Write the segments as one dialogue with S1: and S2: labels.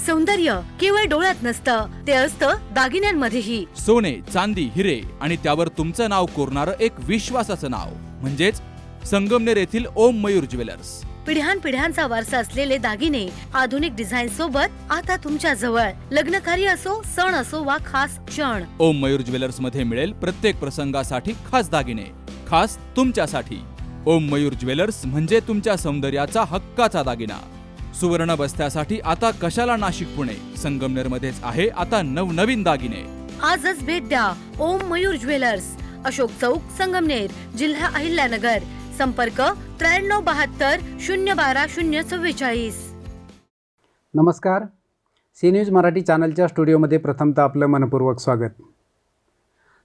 S1: सौंदर्य केवळ डोळ्यात नसतं, ते असतं दागिन्यांमध्येही.
S2: सोने, चांदी, हिरे आणि त्यावर तुमचं नाव कोरणारं एक विश्वासाचं नाव म्हणजेच संगमनेर येथील ओम मयूर ज्वेलर्स.
S1: पिढ्यानपिढ्यांचा वारसा असलेले दागिने आधुनिक डिझाईन सोबत आता तुमच्या जवळ. लग्नकार्य असो, सण असो वा खास क्षण,
S2: ओम मयूर ज्वेलर्स मध्ये मिळेल प्रत्येक प्रसंगासाठी खास दागिने, खास तुमच्यासाठी. ओम मयूर ज्वेलर्स म्हणजे तुमच्या सौंदर्याचा हक्काचा दागिना. सुवर्ण बस्त्यासाठी आता कशाला नाशिक पुणे, संगमनेर मध्येच आहे आता नवनवीन दागिने.
S1: आजच भेट द्या ओम मयूर ज्वेलर्स, अशोक चौक, संगमनेर, जिल्हा अहिल्यानगर. संपर्क 9372 012 044.
S3: नमस्कार. सी न्यूज मराठी चॅनलच्या स्टुडिओमध्ये प्रथमतः आपलं मनपूर्वक स्वागत.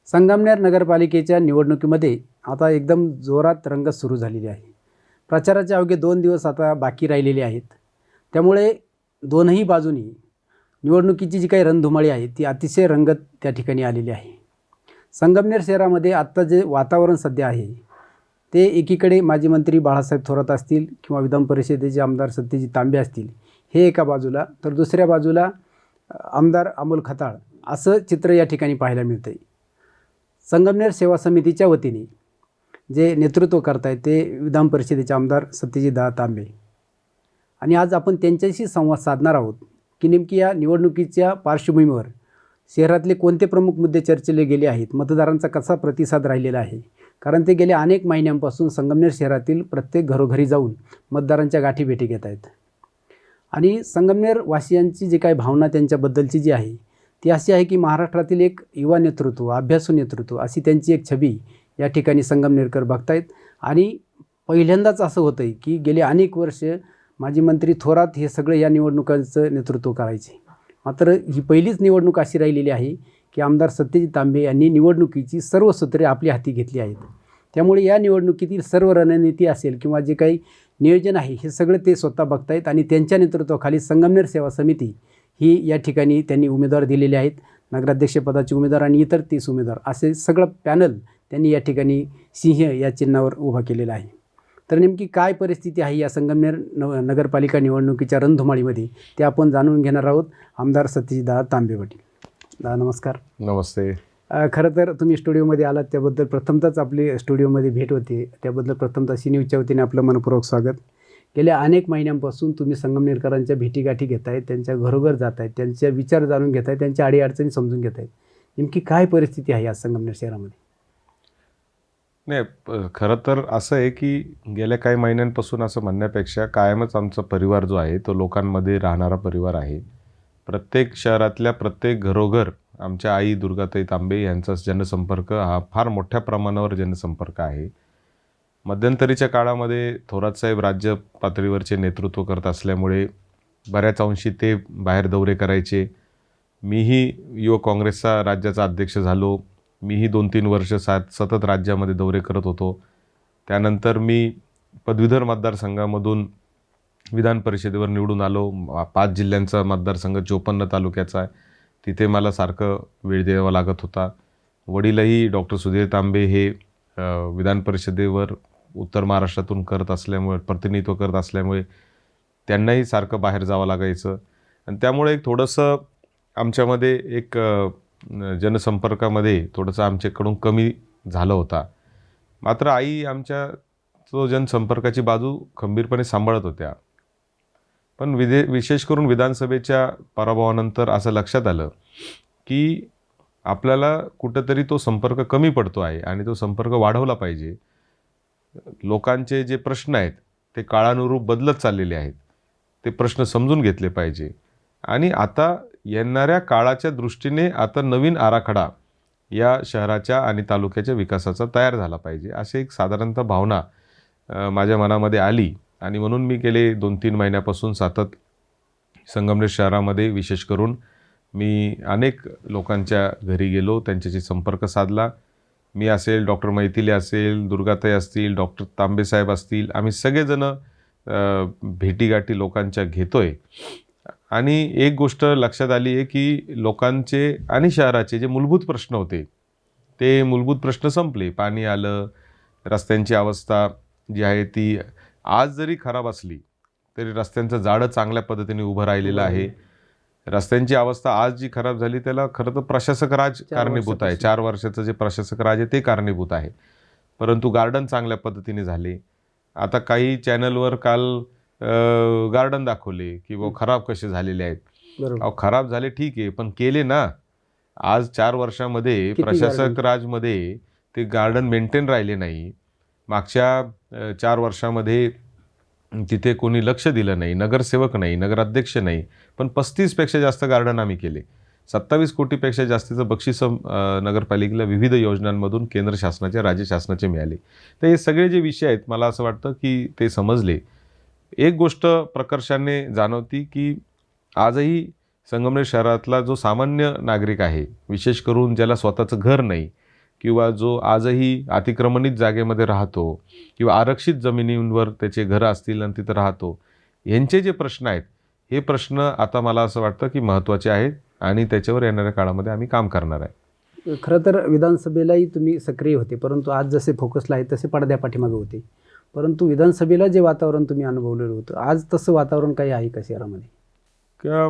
S3: संगमनेर नगरपालिकेच्या निवडणुकीमध्ये आता एकदम जोरात रंगत सुरू झालेली आहे. प्रचाराचे अवघे 2 दिवस आता बाकी राहिलेले आहेत. त्यामुळे दोनही बाजूनी निवडणुकीची जी काही रणधुमाळी आहे ती अतिशय रंगत त्या ठिकाणी आलेली आहे. संगमनेर शहरामध्ये आत्ता जे वातावरण सध्या आहे ते एकीकडे माजी मंत्री बाळासाहेब थोरात असतील किंवा विधान परिषदेचे आमदार सत्यजित तांबे असतील, हे एका बाजूला, तर दुसऱ्या बाजूला आमदार अमोल खताळ, असं चित्र या ठिकाणी पाहायला मिळतं आहे. संगमनेर सेवा समितीच्या वतीने जे नेतृत्व करतायत ते विधान परिषदेचे आमदार सत्यजित तांबे, आणि आज आपण त्यांच्याशी संवाद साधणार आहोत की नेमकी या निवडणुकीच्या पार्श्वभूमीवर शहरातले कोणते प्रमुख मुद्दे चर्चेले गेले आहेत, मतदारांचा कसा प्रतिसाद राहिलेला आहे. कारण ते गेल्या अनेक महिन्यांपासून संगमनेर शहरातील प्रत्येक घरोघरी जाऊन मतदारांच्या गाठीभेटी घेत आहेत. आणि संगमनेर वासियांची जी काही भावना त्यांच्याबद्दलची जी आहे ती अशी आहे की महाराष्ट्रातील एक युवा नेतृत्व, अभ्यासू नेतृत्व, अशी त्यांची एक छबी या ठिकाणी संगमनेरकर बघतायत. आणि पहिल्यांदाच असं होतं आहे की गेले अनेक वर्ष माजी मंत्री थोरात हे सगळं या निवडणुकांचं नेतृत्व करायचे. मात्र ही पहिलीच निवडणूक अशी राहिलेली आहे की आमदार सत्यजित तांबे यांनी निवडणुकीची सर्व सूत्रे आपल्या हाती घेतली आहेत. त्यामुळे या निवडणुकीतील सर्व रणनीती असेल किंवा जे काही नियोजन आहे हे सगळं ते स्वतः बघतायत. आणि त्यांच्या नेतृत्वाखाली संगमनेर सेवा समिती ही या ठिकाणी त्यांनी उमेदवार दिलेले आहेत. नगराध्यक्षपदाचे उमेदवार आणि इतर 30 उमेदवार असे सगळं पॅनल त्यांनी या ठिकाणी सिंह या चिन्हावर उभा केलेला आहे. तर नेमकी काय परिस्थिती आहे या संगमनेर नगरपालिका निवडणुकीच्या रणधुमाळीमध्ये ते आपण जाणून घेणार आहोत. आमदार सत्यजित तांबे पाटील, नमस्कार.
S4: नमस्ते.
S3: खरं तर तुम्ही स्टुडिओमध्ये आलात त्याबद्दल प्रथमतःच आपली स्टुडिओमध्ये भेट होते, त्याबद्दल प्रथमतः सी न्यूजच्या वतीने आपलं मनपूर्वक स्वागत. गेल्या अनेक महिन्यांपासून तुम्ही संगमनेरकरांच्या भेटीगाठी घेत आहेत, त्यांच्या घरोघर जात आहेत, त्यांचे विचार जाणून घेत आहेत, त्यांच्या अडीअडचणी समजून घेत आहेत. नेमकी काय परिस्थिती आहे आज संगमनेर शहरामध्ये?
S4: नाही, खरं तर असं आहे की गेल्या काही महिन्यांपासून असं म्हणण्यापेक्षा कायमच आमचा परिवार जो आहे तो लोकांमध्ये राहणारा परिवार आहे. प्रत्येक शहरातल्या प्रत्येक घरोघर आमच्या आई दुर्गाताई तांबे यांचा जनसंपर्क हा फार मोठ्या प्रमाणावर जनसंपर्क आहे. मध्यंतरीच्या काळामध्ये थोरातसाहेब राज्य पातळीवरचे नेतृत्व करत असल्यामुळे बऱ्याच अंशी ते बाहेर दौरे करायचे. मीही युवक काँग्रेसचा राज्याचा अध्यक्ष झालो. मीही 2-3 वर्ष सतत राज्यामध्ये दौरे करत होतो. त्यानंतर मी पदवीधर मतदारसंघामधून विधान परिषदेवर निवडून आलो. 5 जिल्ह्यांचा मतदारसंघ 54 तालुक्याचा आहे. तिथे मला सारखं वेळ द्यावा लागत होता. वडीलही डॉक्टर सुधीर तांबे हे विधान परिषदेवर उत्तर महाराष्ट्रातून प्रतिनिधित्व करत असल्यामुळे त्यांनाही सारखं बाहेर जावं लागायचं. आणि त्यामुळे एक थोडंसं आमच्यामध्ये एक जनसंपर्कामध्ये थोडंसं आमच्याकडून कमी झालं होता. मात्र आई आमच्या तो जनसंपर्काची बाजू खंबीरपणे सांभाळत होत्या. पण विशेष करून विधानसभेच्या पराभवानंतर असं लक्षात आलं की आपल्याला कुठंतरी तो संपर्क कमी पडतो आहे आणि तो संपर्क वाढवला पाहिजे. लोकांचे जे प्रश्न आहेत ते काळानुरूप बदलत चाललेले आहेत. ते प्रश्न समजून घेतले पाहिजे आणि आता येणाऱ्या काळाच्या दृष्टीने आता नवीन आराखडा या शहराच्या आणि तालुक्याच्या विकासाचा तयार झाला पाहिजे, अशी एक साधारणतः भावना माझ्या मनामध्ये आली. आणि म्हणून मी गेले 2-3 महिन्यापासून सतत संगमनेर शहरामध्ये विशेष करून मी अनेक लोकांच्या घरी गेलो, त्यांच्याशी संपर्क साधला. मी असेल, डॉक्टर मैथिली असेल, दुर्गाताई असतील, डॉक्टर तांबेसाहेब असतील, आम्ही सगळेजणं भेटीगाठी लोकांच्या घेतोय. आणि एक गोष्ट लक्षात आली आहे की लोकांचे आणि शहराचे जे मूलभूत प्रश्न होते ते मूलभूत प्रश्न संपले. पाणी आलं, रस्त्यांची अवस्था जी आहे ती आज जरी खराब असली तरी रस्त्यांचं जाळं चांगल्या पद्धतीने उभं राहिलेलं आहे. रस्त्यांची अवस्था आज जी खराब झाली त्याला खरं तर प्रशासक राज कारणीभूत आहे. 4 वर्षाचं जे प्रशासक राज आहे ते कारणीभूत आहे. परंतु गार्डन चांगल्या पद्धतीने झाले. आता काही चॅनलवर काल गार्डन दाखवले की वो खराब कसे झालेले आहेत.
S3: बरोबर.
S4: अहो खराब झाले ठीक आहे, पण केले ना. आज 4 वर्षामध्ये
S3: किती
S4: प्रशासक
S3: garden?
S4: राजमध्ये ते गार्डन मेंटेन राहिले नाही. मागच्या 4 वर्षामध्ये तिथे कोणी लक्ष दिलं नाही, नगरसेवक नाही, नगराध्यक्ष नाही. पण 35पेक्षा जास्त गार्डन आम्ही केले. 27 कोटीपेक्षा जास्तीचं बक्षीस नगरपालिकेला विविध योजनांमधून केंद्र शासनाचे, राज्य शासनाचे मिळाले. तर हे सगळे जे विषय आहेत मला असं वाटतं की ते समजले. एक गोष्ट प्रकर्षाने जाणवती की आजही संगमनेर शहरातला जो सामान्य नागरिक आहे, विशेष करून ज्याला स्वतःचं घर नाही किंवा जो आजही अतिक्रमणित जागेमध्ये राहतो किंवा आरक्षित जमिनींवर त्याचे घरं असतील आणि तिथं राहतो, यांचे जे प्रश्न आहेत हे प्रश्न आता मला असं वाटतं की महत्त्वाचे आहेत आणि त्याच्यावर येणाऱ्या काळामध्ये आम्ही काम करणार आहे.
S3: खरं तर विधानसभेलाही तुम्ही सक्रिय होते, परंतु आज जसे फोकसला आहे तसे पडद्या पाठीमागे होते. परंतु विधानसभेला जे वातावरण तुम्ही अनुभवलेलं होतं, आज तसं वातावरण काही आहे का शहरामध्ये?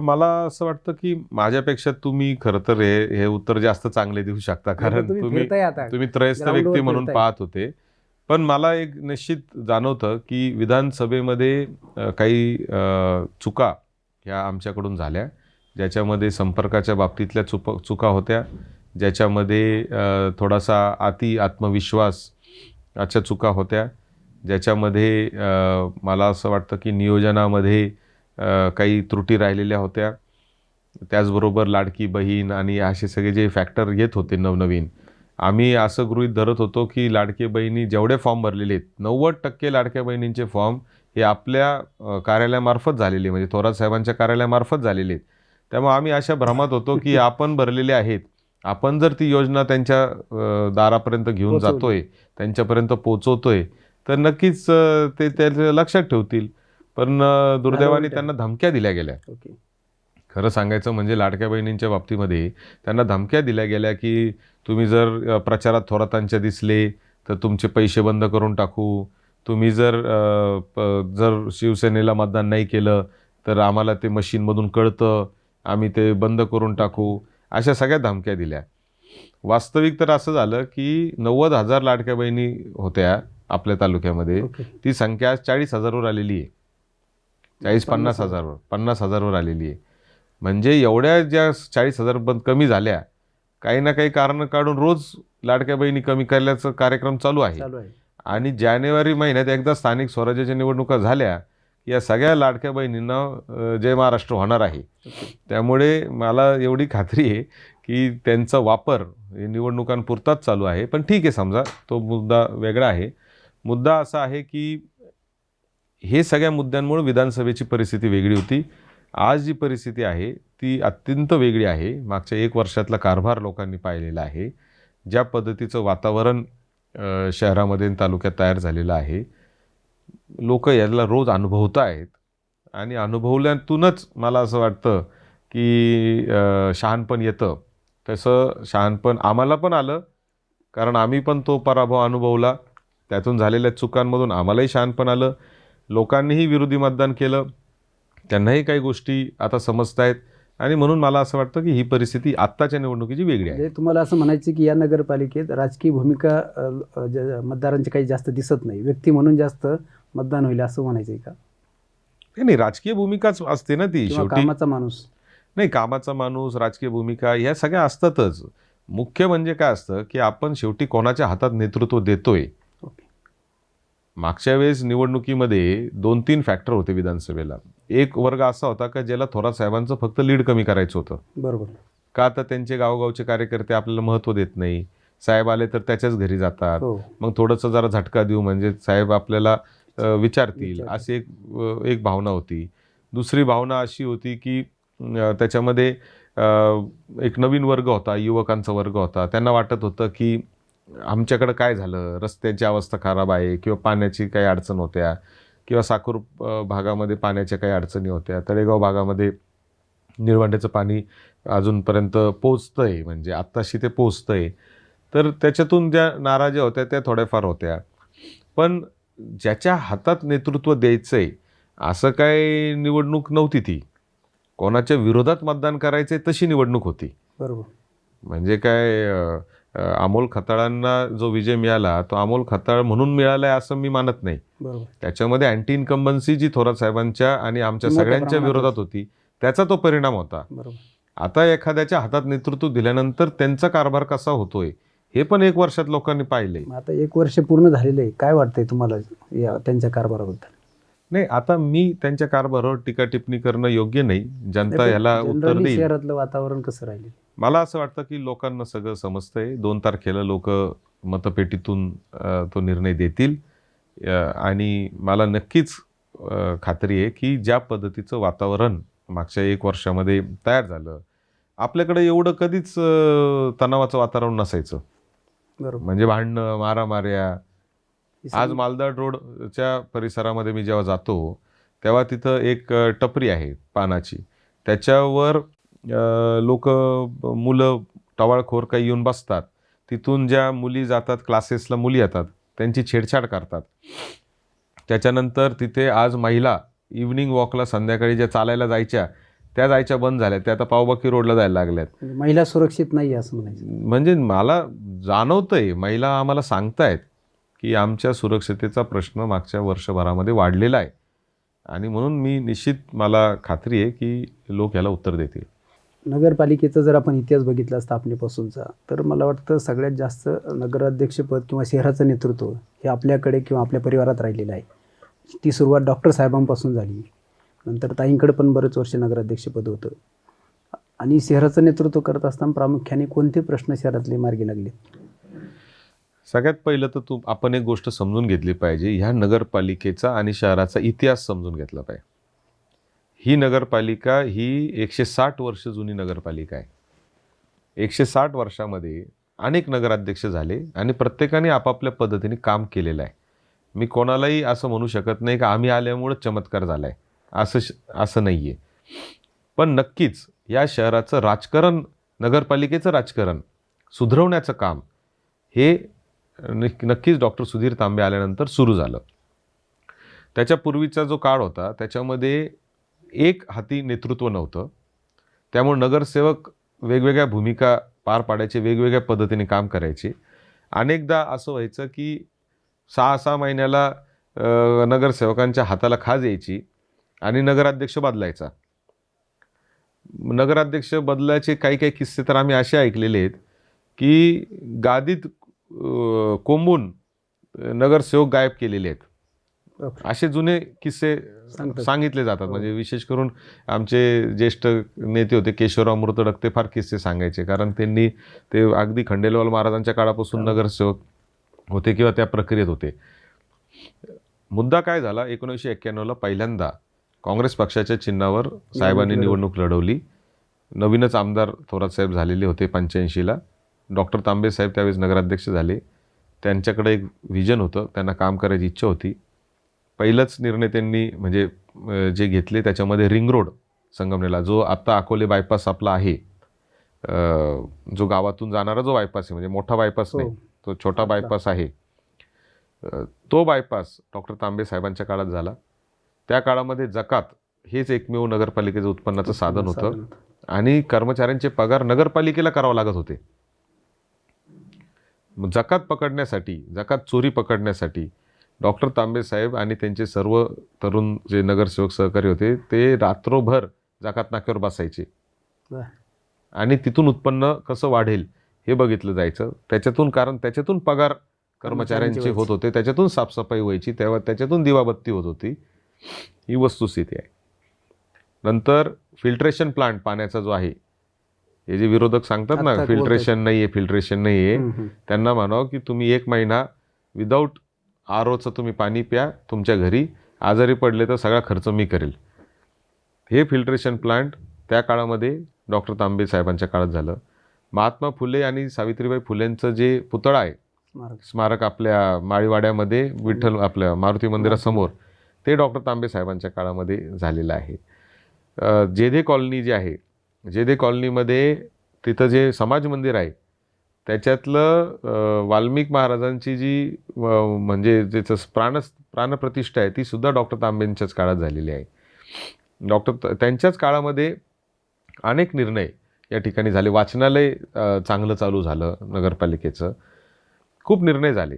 S4: मला असं वाटतं की माझ्यापेक्षा तुम्ही खरं तर हे उत्तर जास्त चांगले देऊ शकता, कारण तुम्ही त्रयस्थ व्यक्ती म्हणून पाहत होते. पण मला एक निश्चित जाणवतं की विधानसभेमध्ये काही चुका ह्या आमच्याकडून झाल्या, ज्याच्यामध्ये संपर्काच्या बाबतीतल्या चुका होत्या, ज्याच्यामध्ये थोडासा आत्मविश्वासाच्या चुका होत्या, ज्याच्यामध्ये मला असं वाटतं की नियोजनामध्ये काही त्रुटी राहिलेल्या होत्या. त्याचबरोबर लाडकी बहीण आणि असे सगळे जे फॅक्टर येत होते नवनवीन, आम्ही असं गृहीत धरत होतो की लाडकी बहिणी जेवढे फॉर्म भरलेले आहेत 90% लाडक्या बहिणींचे फॉर्म हे आपल्या कार्यालयामार्फत झालेले, म्हणजे थोरात साहेबांच्या कार्यालयामार्फत झालेले आहेत. त्यामुळे आम्ही अशा भ्रमात होतो की आपण भरलेले आहेत, आपण जर ती योजना त्यांच्या दारापर्यंत घेऊन जातोय, त्यांच्यापर्यंत पोचवतोय, तर नक्कीच ते त्याचं लक्षात ठेवतील. पण दुर्दैवाने त्यांना धमक्या दिल्या गेल्या. खरं सांगायचं म्हणजे लाडक्या बहिणींच्या बाबतीमध्ये त्यांना धमक्या दिल्या गेल्या की तुम्ही जर प्रचारात थोरातांच्या दिसले तर तुमचे पैसे बंद करून टाकू, तुम्ही जर शिवसेनेला मतदान नाही केलं तर आम्हाला ते मशीनमधून कळतं, आम्ही ते बंद करून टाकू, अशा सगळ्या धमक्या दिल्या. वास्तविक तर असं झालं की 90,000 लाडक्या बहिणी होत्या आपल्या तालुक्यामध्ये, ती संख्या आज 40,000वर आलेली आहे. 50,000वर आलेली आहे. म्हणजे एवढ्या ज्या 40,000 कमी झाल्या, काही ना काही कारण काढून रोज लाडक्या बहिणी कमी करण्याचा कार्यक्रम चालू आहे. आणि जानेवारी महिन्यात एकदा स्थानिक स्वराज्याच्या निवडणुका झाल्या, या सगळ्या लाडक्या बहिणींना जय महाराष्ट्र होणार आहे. त्यामुळे मला एवढी खात्री आहे की त्यांचा वापर निवडणुकांपुरताच चालू आहे. पण ठीक आहे, समजा तो मुद्दा वेगळा आहे. मुद्दा असा आहे की हे सगळ्या मुद्द्यांमुळे विधानसभेची परिस्थिती वेगळी होती. आज जी परिस्थिती आहे ती अत्यंत वेगळी आहे. मागच्या 1 वर्षातला कारभार लोकांनी पाहिलेला आहे. ज्या पद्धतीचं वातावरण शहरामध्ये आणि तालुक्यात तयार झालेलं आहे, लोक याला रोज अनुभवत आहेत आणि अनुभवल्यातूनच मला असं वाटतं की शहाणपण येतं. तसं शहाणपण आम्हाला पण आलं, कारण आम्ही पण तो पराभव अनुभवला. त्यातून झालेल्या चुकांमधून आम्हालाही शहाणपण आलं. लोकांनीही विरोधी मतदान केलं, त्यांनाही काही गोष्टी आता समजत आहेत. आणि म्हणून मला असं वाटतं की ही परिस्थिती आत्ताच्या निवडणुकीची वेगळी आहे.
S3: तुम्हाला असं म्हणायचं की या नगरपालिकेत राजकीय भूमिका मतदारांची काही जास्त दिसत नाही, व्यक्ती म्हणून जास्त मतदान होईल असं म्हणायचं आहे का?
S4: नाही, राजकीय भूमिकाच असते ना ती शेवटी.
S3: कामाचा माणूस
S4: नाही, कामाचा माणूस, राजकीय भूमिका ह्या सगळ्या असतातच. मुख्य म्हणजे काय असतं की आपण शेवटी कोणाच्या हातात नेतृत्व देतोय. मागच्या वेळेस निवडणुकीमध्ये 2-3 फॅक्टर होते विधानसभेला. एक वर्ग असा होता का ज्याला थोरात साहेबांचं फक्त लीड कमी करायचं होतं.
S3: बरोबर.
S4: का तर त्यांचे गावगावचे कार्यकर्ते आपल्याला महत्त्व देत नाही, साहेब आले तर त्याच्याच घरी जातात, मग थोडंसं जरा झटका देऊ म्हणजे साहेब आपल्याला विचारतील, अशी एक भावना होती. दुसरी भावना अशी होती की त्याच्यामध्ये एक नवीन वर्ग होता, युवकांचा वर्ग होता. त्यांना वाटत होतं की आमच्याकडं काय झालं, रस्त्याची अवस्था खराब आहे किंवा पाण्याची काही अडचण होत्या किंवा साकूर भागामध्ये पाण्याच्या काही अडचणी होत्या, तळेगाव भागामध्ये निळवंड्याचं पाणी अजूनपर्यंत पोचतं आहे, म्हणजे आत्ताशी ते पोचतं आहे. तर त्याच्यातून ज्या नाराज्या होत्या त्या थोड्याफार होत्या. पण ज्याच्या हातात नेतृत्व द्यायचं आहे असं काय निवडणूक नव्हती ती. कोणाच्या विरोधात मतदान करायचे तशी निवडणूक होती.
S3: बरोबर.
S4: म्हणजे काय अमोल खताळांना जो विजय मिळाला तो अमोल खताळ म्हणून मिळाला आहे असं मी मानत नाही.
S3: बरोबर.
S4: त्याच्यामध्ये अँटी इन्कम्बन्सी जी थोरात साहेबांच्या आणि आमच्या
S3: मोठ्या
S4: सगळ्यांच्या
S3: प्रमाणात
S4: विरोधात होती त्याचा तो परिणाम होता.
S3: बरोबर.
S4: आता एखाद्याच्या हातात नेतृत्व दिल्यानंतर त्यांचा कारभार कसा होतोय हे पण 1 वर्षात लोकांनी पाहिलंय.
S3: मग आता 1 वर्ष पूर्ण झालेलं आहे, काय वाटतंय तुम्हाला या त्यांच्या कारभाराबद्दल?
S4: नाही, आता मी त्यांच्या कारभारावर टीका टिप्पणी करणं योग्य नाही. जनता याला उत्तर
S3: जनरली
S4: देईल.
S3: शहरातलं वातावरण कसं राहिले?
S4: मला असं वाटतं की लोकांना सगळं समजतंय. 2 तारखेला लोक मतपेटीतून तो निर्णय देतील आणि मला नक्कीच खात्री आहे की ज्या पद्धतीचं वातावरण मागच्या 1 वर्षामध्ये तयार झालं, आपल्याकडे एवढं कधीच तणावाचं वातावरण नसायचं.
S3: बरोबर.
S4: म्हणजे भांडणं, मारामाऱ्या. आज मालदाड रोडच्या परिसरामध्ये मी जेव्हा जातो तेव्हा तिथं एक टपरी आहे पानाची, त्याच्यावर लोक, मुलं, टवाळखोर काही येऊन बसतात. तिथून ज्या मुली जातात, क्लासेसला मुली येतात, त्यांची छेडछाड करतात. त्याच्यानंतर तिथे आज महिला इव्हनिंग वॉकला संध्याकाळी ज्या चालायला जायच्या त्या जायच्या बंद झाल्या, त्या आता पावबाकी रोडला जायला लागल्यात.
S3: म्हणजे महिला सुरक्षित नाही असं म्हणायचं.
S4: म्हणजे मला जाणवतंय, महिला आम्हाला सांगतायत की आमच्या सुरक्षतेचा प्रश्न मागच्या वर्षभरामध्ये वाढलेला आहे आणि म्हणून मी निश्चित, मला खात्री आहे की लोक याला उत्तर देतील.
S3: नगरपालिकेचा जर आपण इतिहास बघितला स्थापनेपासूनचा, तर मला वाटतं सगळ्यात जास्त नगराध्यक्षपद किंवा शहराचं नेतृत्व हे आपल्याकडे किंवा आपल्या परिवारात राहिलेलं आहे. ती सुरुवात डॉक्टर साहेबांपासून झाली, नंतर ताईंकडे पण बरेच वर्ष नगराध्यक्षपद होतं. आणि शहराचं नेतृत्व करत असताना प्रामुख्याने कोणते प्रश्न शहरातले मार्गी लागले?
S4: सगळ्यात पहिलं तर आपण एक गोष्ट समजून घेतली पाहिजे, ह्या नगरपालिकेचा आणि शहराचा इतिहास समजून घेतला पाहिजे. ही नगरपालिका ही 160 वर्ष जुनी नगरपालिका आहे. 160 वर्षामध्ये अनेक नगराध्यक्ष झाले आणि प्रत्येकाने आपापल्या पद्धतीने काम केलेलं आहे. मी कोणालाही असं म्हणू शकत नाही की आम्ही आल्यामुळं चमत्कार झाला आहे, असं नाही आहे. पण नक्कीच या शहराचं राजकारण, नगरपालिकेचं राजकारण सुधरवण्याचं काम हे नक्कीच डॉक्टर सुधीर तांबे आल्यानंतर सुरू झालं. त्याच्यापूर्वीचा जो काळ होता त्याच्यामध्ये एक हाती नेतृत्व नव्हतं, त्यामुळे नगरसेवक वेगवेगळ्या भूमिका पार पाडायचे, वेगवेगळ्या पद्धतीने काम करायचे. अनेकदा असं व्हायचं की 6-6 महिन्याला नगरसेवकांच्या हाताला खाज यायची आणि नगराध्यक्ष बदलायचा. नगराध्यक्ष बदलायचे काही काही किस्से तर आम्ही असे ऐकलेले आहेत की गादीत कोंबून नगरसेवक गायब केलेले आहेत. असे जुने किस्से सांगितले जातात. म्हणजे विशेष करून आमचे ज्येष्ठ नेते होते केशवराव मुर्तडक, ते फार किस्से सांगायचे, कारण त्यांनी ते अगदी खंडेलवाल महाराजांच्या काळापासून नगरसेवक होते किंवा त्या प्रक्रियेत होते. मुद्दा काय झाला, 1991ला पहिल्यांदा काँग्रेस पक्षाच्या चिन्हावर साहेबांनी निवडणूक लढवली. नवीनच आमदार थोरात साहेब झालेले होते 85ला. डॉक्टर तांबे साहेब त्यावेळेस नगराध्यक्ष झाले. त्यांच्याकडे एक व्हिजन होतं, त्यांना काम करायची इच्छा होती. पहिलाच निर्णय त्यांनी म्हणजे जे घेतले त्याच्यामध्ये रिंग रोड संगमनेरला, जो आत्ता अकोले बायपास आपला आहे, जो गावातून जाणारा जो बायपास आहे, म्हणजे मोठा बायपास नाही, तो छोटा बायपास आहे, तो बायपास डॉक्टर तांबे साहेबांच्या काळात झाला. त्या काळामध्ये जकात हेच एकमेव नगरपालिकेचं उत्पन्नाचं साधन होतं आणि कर्मचाऱ्यांचे पगार नगरपालिकेला करावे लागत होते. जकात पकडण्यासाठी, जकात चोरी पकडण्यासाठी डॉक्टर तांबे साहेब आणि त्यांचे सर्व तरुण जे नगरसेवक सहकारी होते ते रात्रभर जकात नाक्यावर बसायचे आणि तिथून उत्पन्न कसं वाढेल हे बघितलं जायचं. त्याच्यातून पगार कर्मचाऱ्यांचे होत होते, त्याच्यातून साफसफाई व्हायची, तेव्हा त्याच्यातून दिवाबत्ती होत होती. ही वस्तुस्थिती आहे. नंतर फिल्ट्रेशन प्लांट पाण्याचा जो आहे, हे जे विरोधक सांगतात ना फिल्ट्रेशन नाही आहे, त्यांना म्हणावं की तुम्ही 1 महिना विदाऊट ROचं तुम्ही पाणी प्या तुमच्या घरी, आजारी पडले तर सगळा खर्च मी करेल. हे फिल्ट्रेशन प्लांट त्या काळामध्ये डॉक्टर तांबे साहेबांच्या काळात झालं. महात्मा फुले आणि सावित्रीबाई फुलेंचं जे पुतळा आहे, स्मारक आपल्या माळीवाड्यामध्ये विठ्ठल आपल्या मारुती मंदिरासमोर, ते डॉक्टर तांबे साहेबांच्या काळामध्ये झालेलं आहे. जेधे कॉलनी जी आहे, जेधे कॉलनीमध्ये तिथं जे समाज मंदिर आहे त्याच्यातलं वाल्मिक महाराजांची जी म्हणजे ज्याचं प्राणप्रतिष्ठा आहे ती सुद्धा डॉक्टर तांबेंच्याच काळात झालेली आहे. त्यांच्याच काळामध्ये अनेक निर्णय या ठिकाणी झाले. वाचनालय चांगलं चालू झालं नगरपालिकेचं, खूप निर्णय झाले.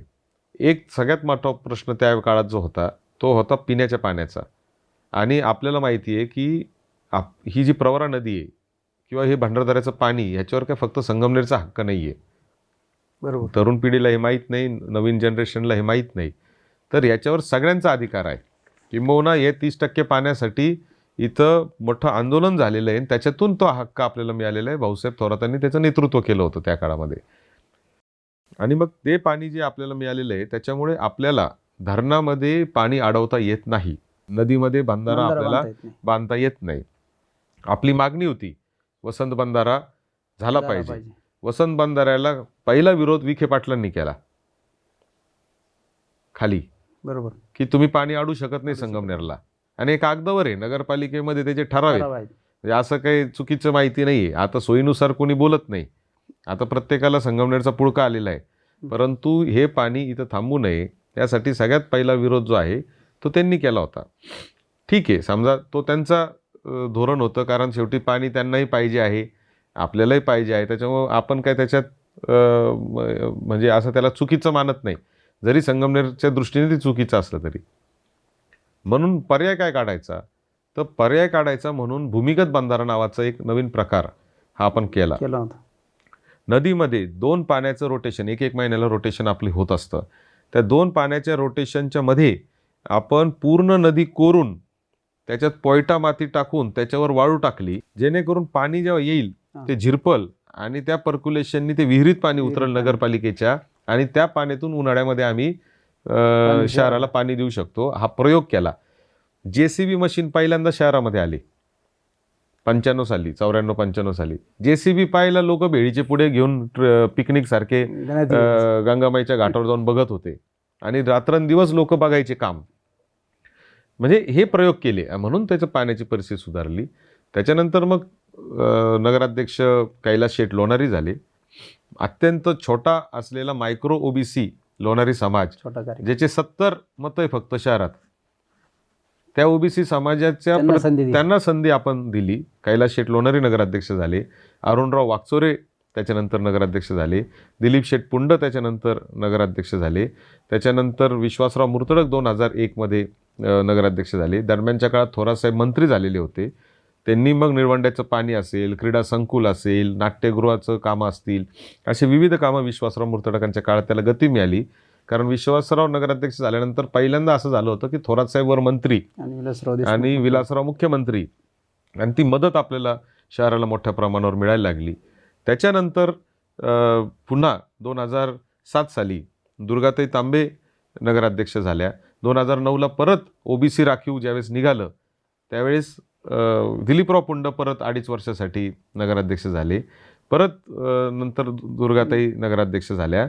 S4: एक सगळ्यात मोठा प्रश्न त्या काळात जो होता तो होता पिण्याच्या पाण्याचा. आणि आपल्याला माहिती आहे की ही जी प्रवरा नदी आहे किंवा हे भंडारदऱ्याचं पाणी ह्याच्यावर काय फक्त संगमनेरचा हक्क नाही आहे.
S3: बरोबर.
S4: तरुण पिढीला हे माहीत नाही, नवीन जनरेशनला हे माहीत नाही. तर याच्यावर सगळ्यांचा अधिकार आहे. किंबहुना हे 30% पाण्यासाठी इथं मोठं आंदोलन झालेलं आहे. त्याच्यातून तो हक्क आपल्याला मिळालेला आहे. भाऊसाहेब थोरातांनी त्याचं नेतृत्व केलं होतं त्या काळामध्ये. आणि मग ते पाणी जे आपल्याला मिळालेलं आहे त्याच्यामुळे आपल्याला धरणामध्ये पाणी अडवता येत नाही, नदीमध्ये बंधारा आपल्याला बांधता येत नाही. आपली मागणी होती वसंत बंधारा झाला पाहिजे. वसंत बंधाऱ्याला पहिला विरोध विखे पाटलांनी केला खाली,
S3: बरोबर,
S4: की तुम्ही पाणी अडू शकत नाही संगमनेरला. आणि एक कागदावर आहे, नगरपालिकेमध्ये त्याचे ठराव आहेत. म्हणजे असं काही चुकीचं माहिती नाही आहे. आता सोयीनुसार कोणी बोलत नाही, आता प्रत्येकाला संगमनेरचा पुळका आलेला आहे. परंतु हे पाणी इथं थांबू नये यासाठी सगळ्यात पहिला विरोध जो आहे तो त्यांनी केला होता. ठीक आहे, समजा तो त्यांचा धोरण होतं, कारण शेवटी पाणी त्यांनाही पाहिजे आहे, आपल्यालाही पाहिजे आहे. त्याच्यामुळं आपण काय त्याच्यात म्हणजे असं त्याला चुकीचं मानत नाही, जरी संगमनेरच्या दृष्टीने ते चुकीचं असलं तरी. म्हणून पर्याय काय काढायचा, तर पर्याय काढायचा म्हणून भूमिगत बंधारा नावाचा एक नवीन प्रकार हा आपण केला
S3: होता.
S4: नदीमध्ये 2 पाण्याचं रोटेशन, एक महिन्याला रोटेशन आपली होत असतं. त्या 2 पाण्याच्या रोटेशनच्या मध्ये आपण पूर्ण नदी कोरून त्याच्यात पोयटा माती टाकून त्याच्यावर वाळू टाकली, जेणेकरून पाणी जेव्हा येईल ते झिरपल आणि त्या पर्क्युलेशननी ते विहिरीत पाणी उतरल नगरपालिकेच्या, आणि त्या पाण्यातून उन्हाळ्यामध्ये आम्ही शहराला पाणी देऊ शकतो. हा प्रयोग केला. JCB मशीन पहिल्यांदा शहरामध्ये आली 95 साली, 94-95 साली. JCB पाहायला लोक भेळीचे पुढे घेऊन पिकनिक सारखे गंगामाईच्या घाटावर जाऊन बघत होते आणि रात्रंदिवस लोक बघायचे काम. म्हणजे हे प्रयोग केले म्हणून त्याचं पाण्याची परिस्थिती सुधारली. त्याच्यानंतर मग नगराध्यक्ष कैलास शेठ लोणारी झाले. अत्यंत छोटा असलेला मायक्रो OBC लोणारी समाज, ज्याचे 70 मतं आहे फक्त शहरात, त्या OBC समाजाच्या त्यांना संधी आपण दिली. कैलास शेठ लोणारी नगराध्यक्ष झाले. अरुणराव वाकचोरे त्याच्यानंतर नगराध्यक्ष झाले. दिलीप शेठ पुंड त्याच्यानंतर नगराध्यक्ष झाले. त्याच्यानंतर विश्वासराव मुर्तडक 2001 मध्ये नगराध्यक्ष झाले. दरम्यानच्या काळात थोरातसाहेब मंत्री झालेले होते. त्यांनी मग निळवंड्याचं पाणी असेल, क्रीडा संकुल असेल, नाट्यगृहाचं कामं असतील, असे विविध कामं विश्वासराव मुर्तडकांच्या काळात त्याला गती मिळाली. कारण विश्वासराव नगराध्यक्ष झाल्यानंतर पहिल्यांदा असं झालं होतं की थोरातसाहेबवर मंत्री आणि विलासराव मुख्यमंत्री, आणि ती मदत आपल्याला शहराला मोठ्या प्रमाणावर मिळायला लागली. त्याच्यानंतर पुन्हा 2007 साली दुर्गाताई तांबे नगराध्यक्ष झाल्या. 2009ला परत OBC राखीव ज्यावेळेस निघालं त्यावेळेस दिलीपराव पुंड परत 2.5 वर्षासाठी नगराध्यक्ष झाले. परत नंतर दुर्गाताई नगराध्यक्ष झाल्या.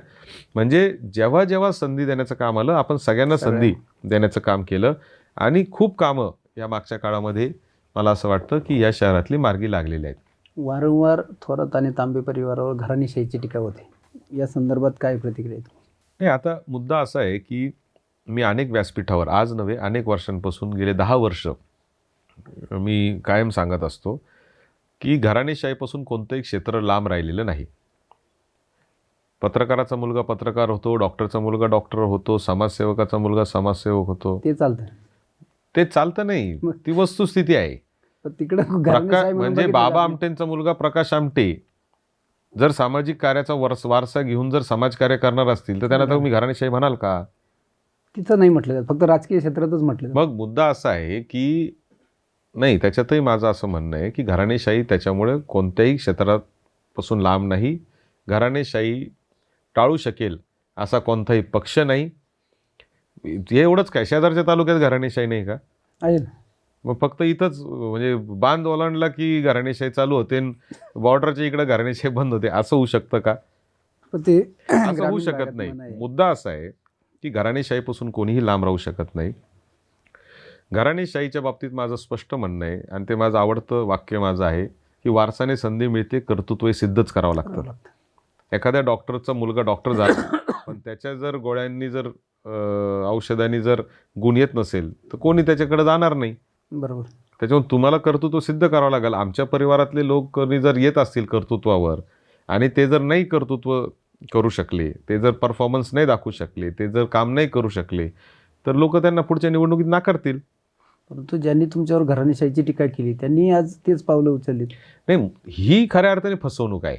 S4: म्हणजे जेव्हा जेव्हा संधी देण्याचं काम आलं आपण सगळ्यांना संधी देण्याचं काम केलं आणि खूप कामं या मागच्या काळामध्ये मला असं वाटतं की या शहरातली मार्गी लागलेली आहेत.
S3: वारंवार थोरात आणि तांबे परिवारावर घराणेशाहीची टीका होते, या संदर्भात काय प्रतिक्रिया आहे?
S4: नाही, आता मुद्दा असा आहे की मी अनेक व्यासपीठावर, आज नव्हे अनेक वर्षांपासून गेले 10 वर्ष मी कायम सांगत असतो की घराणेशाहीपासून कोणतंही क्षेत्र लांब राहिलेलं नाही. पत्रकाराचा मुलगा पत्रकार होतो, डॉक्टरचा मुलगा डॉक्टर होतो, समाजसेवकाचा मुलगा समाजसेवक होतो. ते चालतं नाही, ती वस्तुस्थिती आहे. म्हणजे बाबा आमटेंचा मुलगा प्रकाश आमटे जर सामाजिक कार्याचा वारसा घेऊन जर समाजकार्य करणार असतील तर त्यांना तुम्ही घराणेशाही म्हणाल का?
S3: तिथं नाही म्हटलं, फक्त राजकीय क्षेत्रातच म्हटलं.
S4: मग मुद्दा असा आहे की नाही, त्याच्यातही माझं असं म्हणणं आहे की घराणेशाही त्याच्यामुळे कोणत्याही क्षेत्रापासून लांब नाही. घराणेशाही टाळू शकेल असा कोणताही पक्ष नाही. हे एवढंच काय, शेजारच्या तालुक्यात घराणेशाही नाही का?
S3: आहे.
S4: मग फक्त इथंच म्हणजे बांध ओलांडला की घराणेशाही चालू होते, बॉर्डरच्या इकडे घराणेशाही बंद होते, असं होऊ शकतं का? असं होऊ शकत नाही. मुद्दा असा आहे की घराणेशाहीपासून कोणीही लांब राहू शकत नाही. घराणेशाहीच्या बाबतीत माझं स्पष्ट म्हणणं आहे आणि ते माझं आवडतं वाक्य माझं आहे की वारसाने संधी मिळते, कर्तृत्व सिद्धच करावं लागतं. एखाद्या डॉक्टरचा मुलगा डॉक्टर झाला पण त्याच्या जर गोळ्यांनी जर औषधांनी जर गुण येत नसेल तर कोणी त्याच्याकडे जाणार नाही.
S3: बरोबर.
S4: त्याच्यामुळे तुम्हाला कर्तृत्व सिद्ध करावं लागेल. आमच्या परिवारातले लोक जर येत असतील कर्तृत्वावर आणि ते जर नाही कर्तृत्व करू शकले, ते जर परफॉर्मन्स नाही दाखवू शकले, ते जर काम नाही करू शकले, तर लोक त्यांना पुढच्या निवडणुकीत नाकारतील.
S3: परंतु ज्यांनी तुमच्यावर घराणेशाहीची टीका केली त्यांनी आज तेच पावलं उचललीत.
S4: नाही, ही खऱ्या अर्थाने फसवणूक आहे.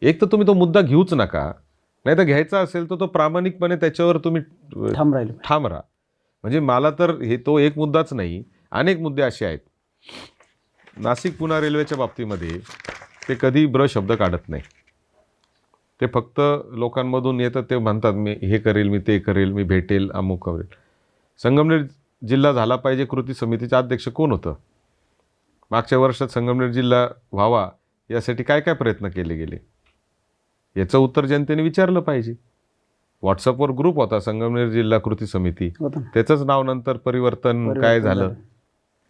S4: एक तर तुम्ही तो मुद्दा घेऊच नका, नाही तर घ्यायचा असेल तर तो प्रामाणिकपणे त्याच्यावर तुम्ही
S3: ठाम राहिले.
S4: ठाम राहा. म्हणजे मला तर हे तो एक मुद्दाच नाही, अनेक मुद्दे असे आहेत. नाशिक पुणे रेल्वेच्या बाबतीमध्ये ते कधी शब्द काढत नाही. ते फक्त लोकांमधून येतं, ते म्हणतात मी हे करेल, मी ते करेल, मी भेटेल, अमुक करेल. संगमनेर जिल्हा झाला पाहिजे कृती समितीचे अध्यक्ष कोण होतं? मागच्या वर्षात संगमनेर जिल्हा व्हावा यासाठी काय काय प्रयत्न केले गेले याचं उत्तर जनतेने विचारलं पाहिजे. व्हॉट्सअपवर ग्रुप होता संगमनेर जिल्हा कृती समिती,
S3: होतं ना.
S4: त्याचंच नाव नंतर परिवर्तन काय झालं,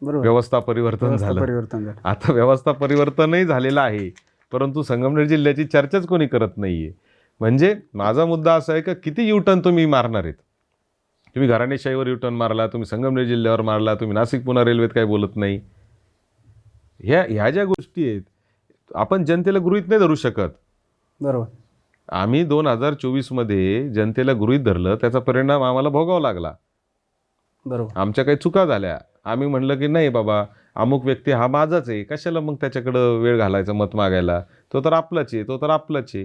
S3: बरोबर.
S4: व्यवस्था परिवर्तन झालं.
S3: परिवर्तन झालं.
S4: आता व्यवस्था परिवर्तनही झालेलं आहे, परंतु संगमनेर जिल्ह्याची चर्चाच कोणी करत नाहीये. म्हणजे माझा मुद्दा असा आहे का किती युटर्न तुम्ही मारणार आहेत? तुम्ही घराणेशाहीवर युटर्न मारला, तुम्ही संगमनेर जिल्ह्यावर मारला, तुम्ही नाशिक पुणे रेल्वेत काय बोलत नाही. ह्या ज्या गोष्टी आहेत आपण जनतेला गृहीत नाही धरू शकत.
S3: बरोबर.
S4: आम्ही 2024 जनतेला गृहीत धरलं, त्याचा परिणाम आम्हाला भोगावा लागला.
S3: बरोबर.
S4: आमच्या काही चुका झाल्या. आम्ही म्हणलं की नाही बाबा, अमुक व्यक्ती हा माझाच आहे, कशाला मग त्याच्याकडं वेळ घालायचा मत मागायला, तो तर आपलाच आहे, तो तर आपलाच आहे.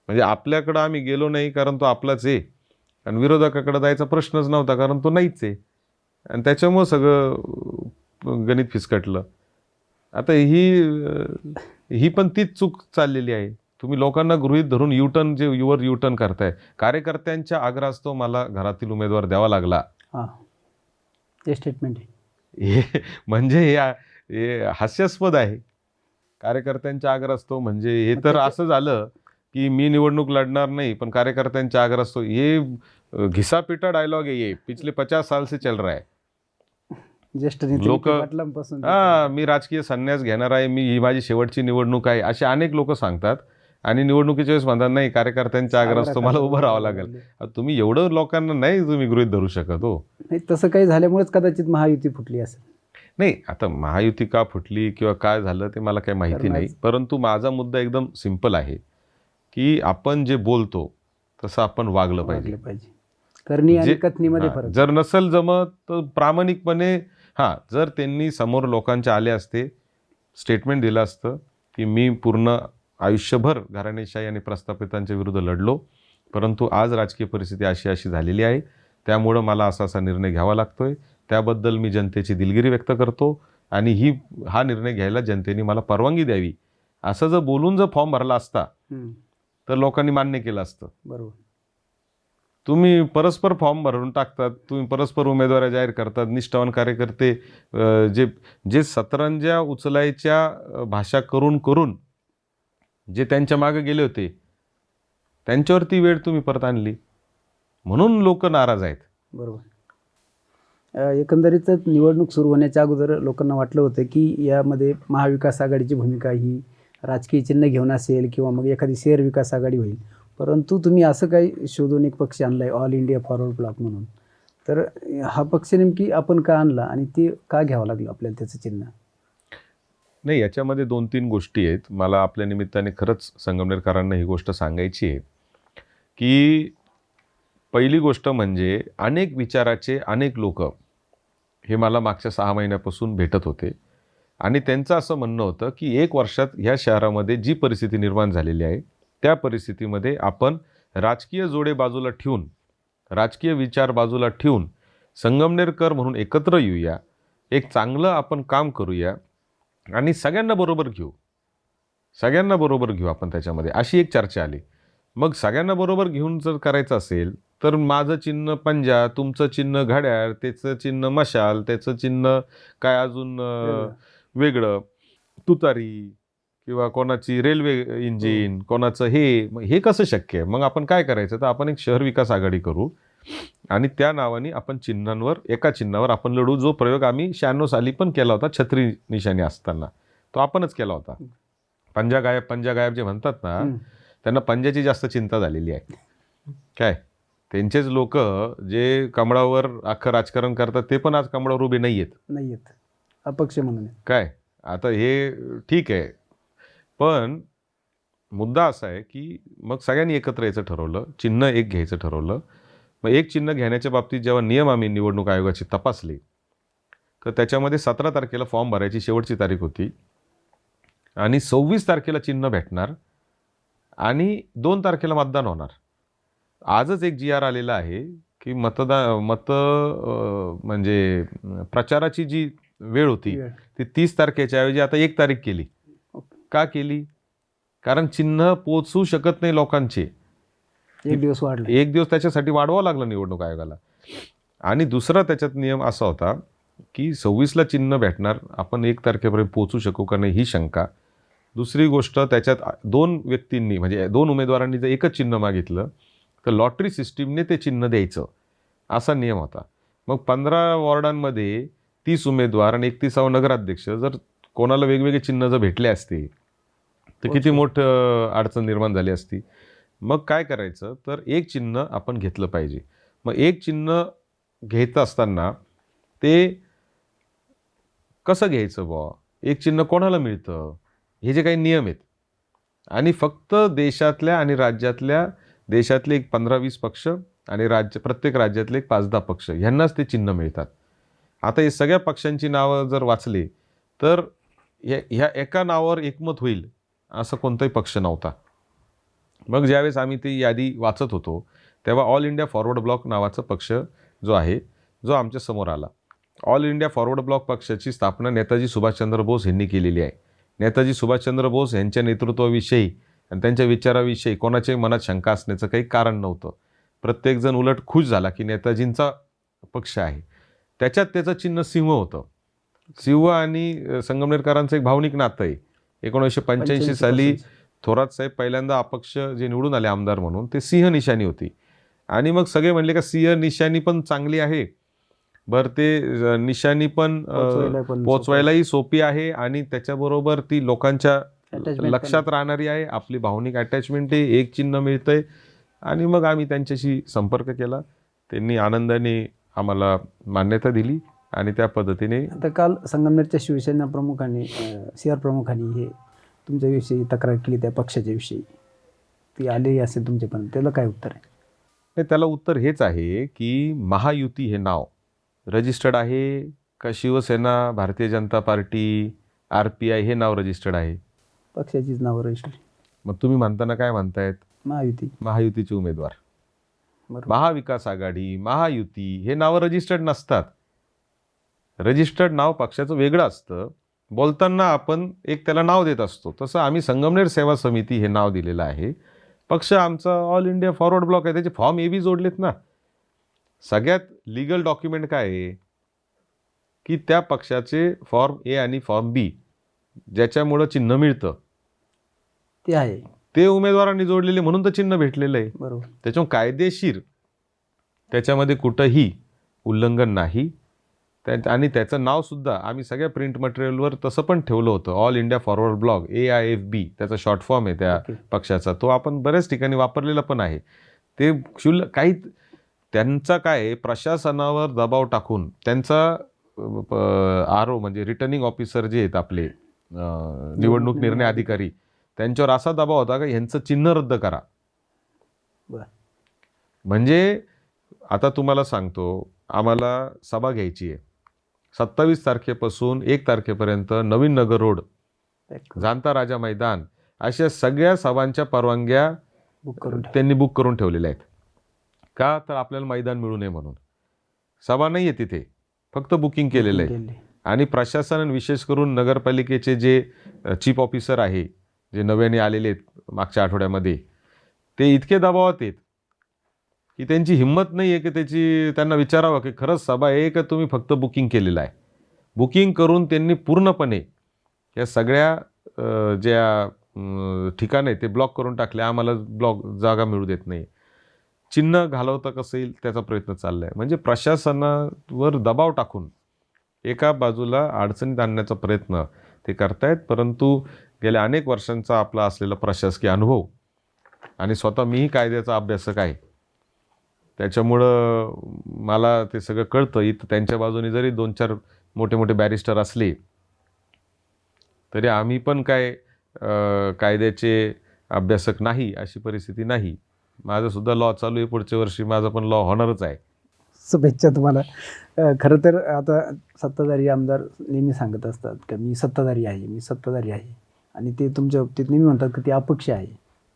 S4: म्हणजे आपल्याकडं आम्ही गेलो नाही कारण तो आपलाच आहे, आणि विरोधकाकडे जायचा प्रश्नच नव्हता कारण तो नाहीच आहे, आणि त्याच्यामुळं सगळं गणित फिसकटलं. आता ही पण तीच चूक चाललेली आहे. तुम्ही लोकांना गृहीत धरून युटर्न करताय. कार्यकर्त्यांच्या आग्रहास्तव मला घरातील उमेदवार द्यावा लागला.
S3: हां, ते स्टेटमेंट आहे.
S4: हे म्हणजे हे हास्यास्पद आहे. कार्यकर्त्यांच्या आग्रहास्तव म्हणजे हे तर असं झालं की मी निवडणूक लढणार नाही पण कार्यकर्त्यांच्या आग्रहास्तव, हे घिसापिटा डायलॉग आहे. ये पिछले 50 साल से चल रहा है.
S3: ज्येष्ठ नेते
S4: लोक
S3: पाटलांपासून
S4: मी राजकीय संन्यास घेणार आहे, ही माझी शेवटची निवडणूक आहे, असे अनेक लोक सांगतात. आणि निवडणुकीच्या वेळेस म्हणतात नाही कार्यकर्त्यांच्या आग्रहास्तव मला उभं राहावं लागेल. तुम्ही एवढं लोकांना नाही तुम्ही गृहीत धरू शकत हो.
S3: नाही, तसं काही झाल्यामुळेच कदाचित महायुती फुटली असेल.
S4: नाही, आता महायुती का फुटली किंवा काय झालं ते मला काही माहिती नाही, परंतु माझा मुद्दा एकदम सिंपल आहे की आपण जे बोलतो तसं आपण वागलं पाहिजे.
S3: करणी आणि कथनीमध्ये फरक.
S4: जर नसेल जमत तर प्रामाणिकपणे जर त्यांनी समोर लोकांच्या आले असते, स्टेटमेंट दिलं असतं की मी पूर्ण आयुष्यभर घराणेशाही आणि प्रस्थापितांच्या विरुद्ध लढलो, परंतु आज राजकीय परिस्थिती अशी झालेली आहे, त्यामुळं मला असा निर्णय घ्यावा लागतोय, त्याबद्दल मी जनतेची दिलगिरी व्यक्त करतो आणि हा निर्णय घ्यायला जनतेने मला परवानगी द्यावी, असं जर बोलून जर फॉर्म भरला असता तर लोकांनी मान्य केलं असतं.
S3: बरोबर.
S4: तुम्ही परस्पर फॉर्म भरून टाकतात, तुम्ही परस्पर उमेदवार जाहीर करतात. निष्ठावान कार्यकर्ते जे सतरंज्या उचलायच्या भाषा करून जे त्यांच्या मागे गेले होते त्यांच्यावरती वेळ तुम्ही परत आणली, म्हणून लोक नाराज आहेत.
S3: बरोबर. एकंदरीतच निवडणूक सुरू होण्याच्या अगोदर लोकांना वाटलं होतं की यामध्ये महाविकास आघाडीची भूमिका ही राजकीय चिन्ह घेऊन असेल किंवा मग एखादी शेअर विकास आघाडी होईल, परंतु तुम्ही असं काही शोधून एक पक्ष आणला आहे ऑल इंडिया फॉरवर्ड ब्लॉक म्हणून. तर हा पक्ष नेमकी आपण का आणला आणि ते का घ्यावं लागलं आपल्याला त्याचं चिन्ह?
S4: नाही, याच्यामध्ये 2-3 गोष्टी आहेत. मला आपल्या निमित्ताने खरंच संगमनेरकरांना ही गोष्ट सांगायची आहे की पहिली गोष्ट म्हणजे अनेक विचाराचे अनेक लोक हे मला मागच्या 6 महिन्यापासून भेटत होते आणि त्यांचं असं म्हणणं होतं की 1 वर्षात ह्या शहरामध्ये जी परिस्थिती निर्माण झालेली आहे त्या परिस्थितीमध्ये आपण राजकीय जोडे बाजूला ठेवून, राजकीय विचार बाजूला ठेवून संगमनेरकर म्हणून एकत्र येऊया, एक चांगलं आपण काम करूया आणि सगळ्यांना बरोबर घेऊ आपण त्याच्यामध्ये, अशी एक चर्चा आली. मग सगळ्यांना बरोबर घेऊन जर करायचं असेल तर माझं चिन्ह पंजा, तुमचं चिन्ह घड्याळ, त्याचं चिन्ह मशाल, त्याचं चिन्ह काय अजून वेगळं तुतारी किंवा कोणाची रेल्वे इंजिन, कोणाचं हे कसं शक्य आहे? मग आपण काय करायचं, तर आपण एक शहर विकास आघाडी करू आणि त्या नावाने आपण एका चिन्हावर आपण लढू. जो प्रयोग आम्ही 96 साली पण केला होता, छत्री निशाणी असताना तो आपणच केला होता. पंजा गायब जे म्हणतात ना, त्यांना पंजाची जास्त चिंता झालेली आहे. काय त्यांचेच लोक जे कमळावर अख्खं राजकारण करतात ते पण आज कमळावर उभे नाही आहेत.
S3: नाही आहेत, अपक्ष म्हणून आहेत.
S4: काय आता हे ठीक आहे, पण मुद्दा असा आहे की मग सगळ्यांनी एकत्र यायचं ठरवलं, चिन्ह एक घ्यायचं ठरवलं. मग एक चिन्ह घेण्याच्या बाबतीत जेव्हा नियम आम्ही निवडणूक आयोगाचे तपासले तर त्याच्यामध्ये 17 तारखेला फॉर्म भरायची शेवटची तारीख होती आणि 26 तारखेला चिन्ह भेटणार आणि 2 तारखेला मतदान होणार. आजच एक GR आलेला आहे की म्हणजे प्रचाराची जी वेळ होती
S3: वेळ.
S4: ती 30 तारखेच्या ऐवजी आता 1 तारीख केली. का केली? कारण चिन्ह पोचू शकत नाही लोकांचे.
S3: एक दिवस वाढले.
S4: एक दिवस त्याच्यासाठी वाढवावं लागलं निवडणूक आयोगाला. आणि दुसरा त्याच्यात नियम असा होता की 26ला चिन्ह भेटणार, आपण 1 तारखेपर्यंत पोचू शकू का नाही ही शंका. दुसरी गोष्ट त्याच्यात 2 व्यक्तींनी म्हणजे 2 उमेदवारांनी जर एकच चिन्ह मागितलं तर लॉटरी सिस्टीमने ते चिन्ह द्यायचं असा नियम होता. मग 15 वॉर्डांमध्ये 30 उमेदवार आणि 31 नगराध्यक्ष जर कोणाला वेगवेगळे चिन्ह जर भेटले असते तर किती मोठं अडचण निर्माण झाली असती. मग काय करायचं तर एक चिन्ह आपण घेतलं पाहिजे. मग एक चिन्ह घेत असताना ते कसं घ्यायचं बुवा, एक चिन्ह कोणाला मिळतं, हे जे काही नियम आहेत आणि फक्त देशातल्या आणि देशातले एक 15-20 पक्ष आणि प्रत्येक राज्यातले एक 5-10 पक्ष ह्यांनाच ते चिन्ह मिळतात. आता हे सगळ्या पक्षांची नावं जर वाचली तर ह्या एका नावावर एकमत होईल असं कोणताही पक्ष नव्हता. मग ज्यावेळेस आम्ही ती यादी वाचत होतो तेव्हा ऑल इंडिया फॉरवर्ड ब्लॉक नावाचा पक्ष जो आहे जो आमच्या समोर आला. ऑल इंडिया फॉरवर्ड ब्लॉक पक्षाची स्थापना नेताजी सुभाषचंद्र बोस यांनी केलेली आहे. नेताजी सुभाषचंद्र बोस यांच्या नेतृत्वाविषयी आणि त्यांच्या विचाराविषयी कोणाच्याही मनात शंका असण्याचं काही कारण नव्हतं. प्रत्येकजण उलट खुश झाला की नेताजींचा पक्ष आहे. त्याच्यात त्याचं चिन्ह सिंह होतं. सिंह आणि संगमनेरकरांचं एक भावनिक नातं आहे. 1985 साली थोरात साहेब पहिल्यांदा अपक्ष जे निवडून आले आमदार म्हणून ते सिंह निशाणी होती. आणि मग सगळे म्हणले का सिंह निशाणी पण चांगली आहे, बरं ते निशाणी पण पोचवायलाही सोपी आहे आणि त्याच्याबरोबर ती लोकांच्या लक्षात राहणारी आहे, आपली भावनिक अटॅचमेंट आहे, एक चिन्ह मिळतंय. आणि मग आम्ही त्यांच्याशी संपर्क केला, त्यांनी आनंदाने आम्हाला मान्यता दिली आणि त्या पद्धतीने.
S3: आता काल संगमनेरच्या शिवसेना प्रमुखांनी CR प्रमुखांनी हे तुमच्याविषयी तक्रार केली त्या पक्षाच्या विषयी, ती आली असेल तुमच्यापर्यंत, त्याला काय उत्तर आहे?
S4: नाही, त्याला उत्तर हेच आहे की महायुती हे नाव रजिस्टर्ड आहे का शिवसेना, भारतीय जनता पार्टी, RPI हे नाव रजिस्टर्ड आहे?
S3: पक्षाचीच नाव रजिस्टर.
S4: मग तुम्ही म्हणताना काय म्हणतायत?
S3: महायुती.
S4: महायुतीचे उमेदवार,
S3: बरोबर.
S4: महाविकास आघाडी, महायुती हे नावं रजिस्टर्ड नसतात. रजिस्टर्ड नाव पक्षाचं वेगळं असतं. बोलताना आपण एक त्याला नाव देत असतो. तसं आम्ही संगमनेर सेवा समिती हे नाव दिलेलं आहे. पक्ष आमचा ऑल इंडिया फॉरवर्ड ब्लॉक आहे, त्याचे फॉर्म AB जोडलेत ना. सगळ्यात लिगल डॉक्युमेंट काय आहे की त्या पक्षाचे फॉर्म A आणि फॉर्म B ज्याच्यामुळं चिन्ह मिळतं
S3: ते आहे,
S4: ते उमेदवारांनी जोडलेले म्हणून तर चिन्ह भेटलेलं आहे.
S3: बरोबर.
S4: त्याच्यामुळे कायदेशीर त्याच्यामध्ये कुठंही उल्लंघन नाही. आणि त्याचं नावसुद्धा आम्ही सगळ्या प्रिंट मटेरियलवर तसं पण ठेवलं होतं, all India forward block AIFB त्याचा शॉर्ट फॉर्म आहे त्या पक्षाचा. तो आपण बऱ्याच ठिकाणी वापरलेला पण आहे. ते काही त्यांचा काय प्रशासनावर दबाव टाकून त्यांचा RO म्हणजे रिटर्निंग ऑफिसर जे आहेत आपले निवडणूक निर्णय अधिकारी, त्यांच्यावर असा दबाव होता का ह्यांचं चिन्ह रद्द करा. म्हणजे आता तुम्हाला सांगतो, आम्हाला सभा घ्यायची आहे 27 तारखेपासून 1 तारखेपर्यंत नवीन नगर रोड, जाणता राजा मैदान, अशा सगळ्या सभांच्या परवानग्या त्यांनी बुक करून ठेवलेल्या आहेत. का तर आपल्याला मैदान मिळू नये म्हणून. सभा नाही आहे तिथे, फक्त बुकिंग केलेलं आहे. आणि प्रशासन विशेष करून नगरपालिकेचे जे चीफ ऑफिसर आहे जे नव्याने आलेले आहेत मागच्या आठवड्यामध्ये, ते इतके दबावात आहेत की त्यांची हिंमत नाही आहे की त्यांना विचारावं की खरंच सभा आहे का तुम्ही फक्त बुकिंग केलेलं आहे. बुकिंग करून त्यांनी पूर्णपणे या सगळ्या ज्या ठिकाणं आहेत ते ब्लॉक करून टाकले. आम्हाला जागा मिळू देत नाही. चिन्ह घालवता कसं येईल त्याचा प्रयत्न चालला आहे. म्हणजे प्रशासनावर दबाव टाकून एका बाजूला अडचणीत आणण्याचा प्रयत्न ते करतायत. परंतु गेल्या अनेक वर्षांचा आपला असलेला प्रशासकीय अनुभव आणि स्वतः मीही कायद्याचा अभ्यासक आहे, त्याच्यामुळं मला ते सगळं कळतं. इथं त्यांच्या बाजूने जरी 2-4 मोठे मोठे बॅरिस्टर असले तरी आम्ही पण काय कायद्याचे अभ्यासक नाही, अशी परिस्थिती नाही. माझंसुद्धा लॉ चालू आहे, पुढच्या वर्षी माझं पण लॉ होणारच आहे.
S3: शुभेच्छा तुम्हाला. खरं तर आता सत्ताधारी आमदार नेहमी सांगत असतात की मी सत्ताधारी आहे, मी सत्ताधारी आहे, आणि ते तुमच्या बाबतीत नेहमी म्हणतात की ते अपक्ष आहे,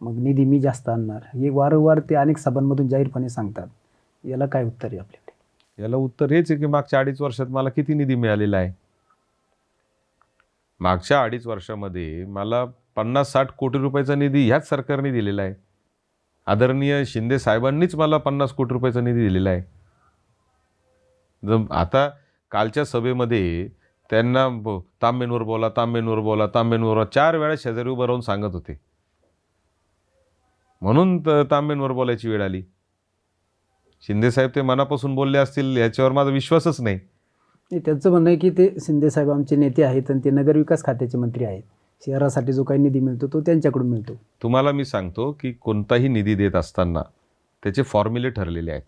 S3: मग निधी मी जास्त आणणार, हे वारंवार ते अनेक सभांमधून जाहीरपणे सांगतात. याला काय उत्तर आहे आपल्याकडे?
S4: याला उत्तर हेच आहे की मागच्या 2.5 वर्षात मला किती निधी मिळालेला आहे. मागच्या 2.5 वर्षामध्ये मला 50-60 कोटी रुपयाचा निधी ह्याच सरकारने दिलेला आहे. आदरणीय शिंदे साहेबांनीच मला 50 कोटी रुपयाचा निधी दिलेला आहे. आता कालच्या सभेमध्ये त्यांना तांबेंवर बोला, तांबेंवर बोला, तांबेंवर बोला 4 वेळा शेजारी उभं राहून सांगत होते, म्हणून तांबेंवर बोलायची वेळ आली. शिंदेसाहेब ते मनापासून बोलले असतील याच्यावर माझा विश्वासच नाही.
S3: त्यांचं म्हणणं आहे की ते शिंदेसाहेब आमचे नेते आहेत आणि ते नगरविकास खात्याचे मंत्री आहेत, शहरासाठी जो काही निधी मिळतो तो त्यांच्याकडून मिळतो.
S4: तुम्हाला मी सांगतो की कोणताही निधी देत असताना त्याचे फॉर्म्युले ठरलेले आहेत.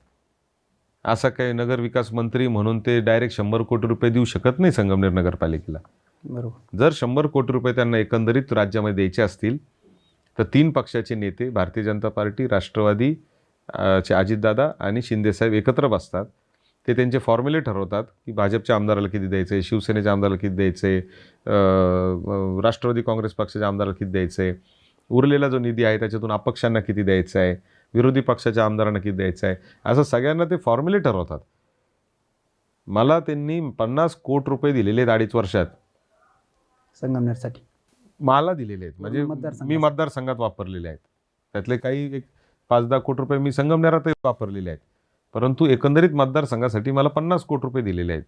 S4: असा काही नगरविकास मंत्री म्हणून ते डायरेक्ट 100 कोटी रुपये देऊ शकत नाही संगमनेर नगरपालिकेला.
S3: बरोबर.
S4: जर 100 कोटी रुपये त्यांना एकंदरीत राज्यामध्ये द्यायचे असतील तर 3 पक्षाचे नेते, भारतीय जनता पार्टी, राष्ट्रवादी चे अजितदादा आणि शिंदेसाहेब एकत्र बसतात. ते त्यांचे फॉर्म्युले ठरवतात की भाजपच्या आमदाराला किती द्यायचं आहे, शिवसेनेच्या आमदाराला किती द्यायचं आहे, राष्ट्रवादी काँग्रेस पक्षाच्या आमदाराला किती द्यायचं आहे, उरलेला जो निधी आहे त्याच्यातून अपक्षांना किती द्यायचा आहे, विरोधी पक्षाच्या आमदारांना किती द्यायचं आहे, असं सगळ्यांना ते फॉर्म्युले ठरवतात. मला त्यांनी 50 कोटी रुपये दिलेले आहेत 2.5 वर्षात
S3: संगमनेरसाठी.
S4: मला दिलेले आहेत, म्हणजे मी मतदारसंघात वापरलेले आहेत. त्यातले काही 5-10 कोटी रुपये मी संगमनेरातही वापरलेले आहेत, परंतु एकंदरीत मतदारसंघासाठी मला 50 कोटी रुपये दिलेले आहेत.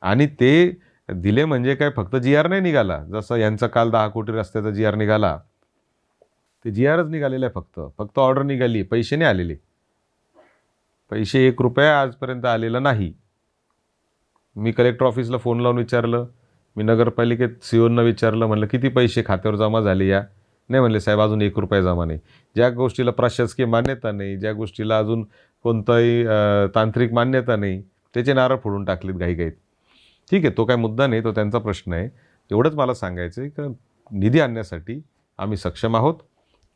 S4: आणि ते दिले म्हणजे काय फक्त GR नाही निघाला, जसं यांचा काल 10 कोटी रस्त्याचा GR निघाला, ते GRच निघालेलं आहे. फक्त ऑर्डर निघाली, पैसे नाही आलेले. पैसे 1 रुपया आजपर्यंत आलेला नाही. मी कलेक्टर ऑफिसला फोन लावून विचारलं, मी नगरपालिकेत COना विचारलं, म्हणलं किती पैसे खात्यावर जमा झाले या? नाही म्हणले साहेब अजून 1 रुपया जमा नाही. ज्या गोष्टीला प्रशासकीय मान्यता नाही, ज्या गोष्टीला अजून कोणताही तांत्रिक मान्यता नाही, त्याचे नारळ फोडून टाकलेत घाईघाईत. ठीक आहे, तो काय मुद्दा नाही, तो त्यांचा प्रश्न आहे. एवढंच मला सांगायचं आहे की निधी आणण्यासाठी आम्ही सक्षम आहोत.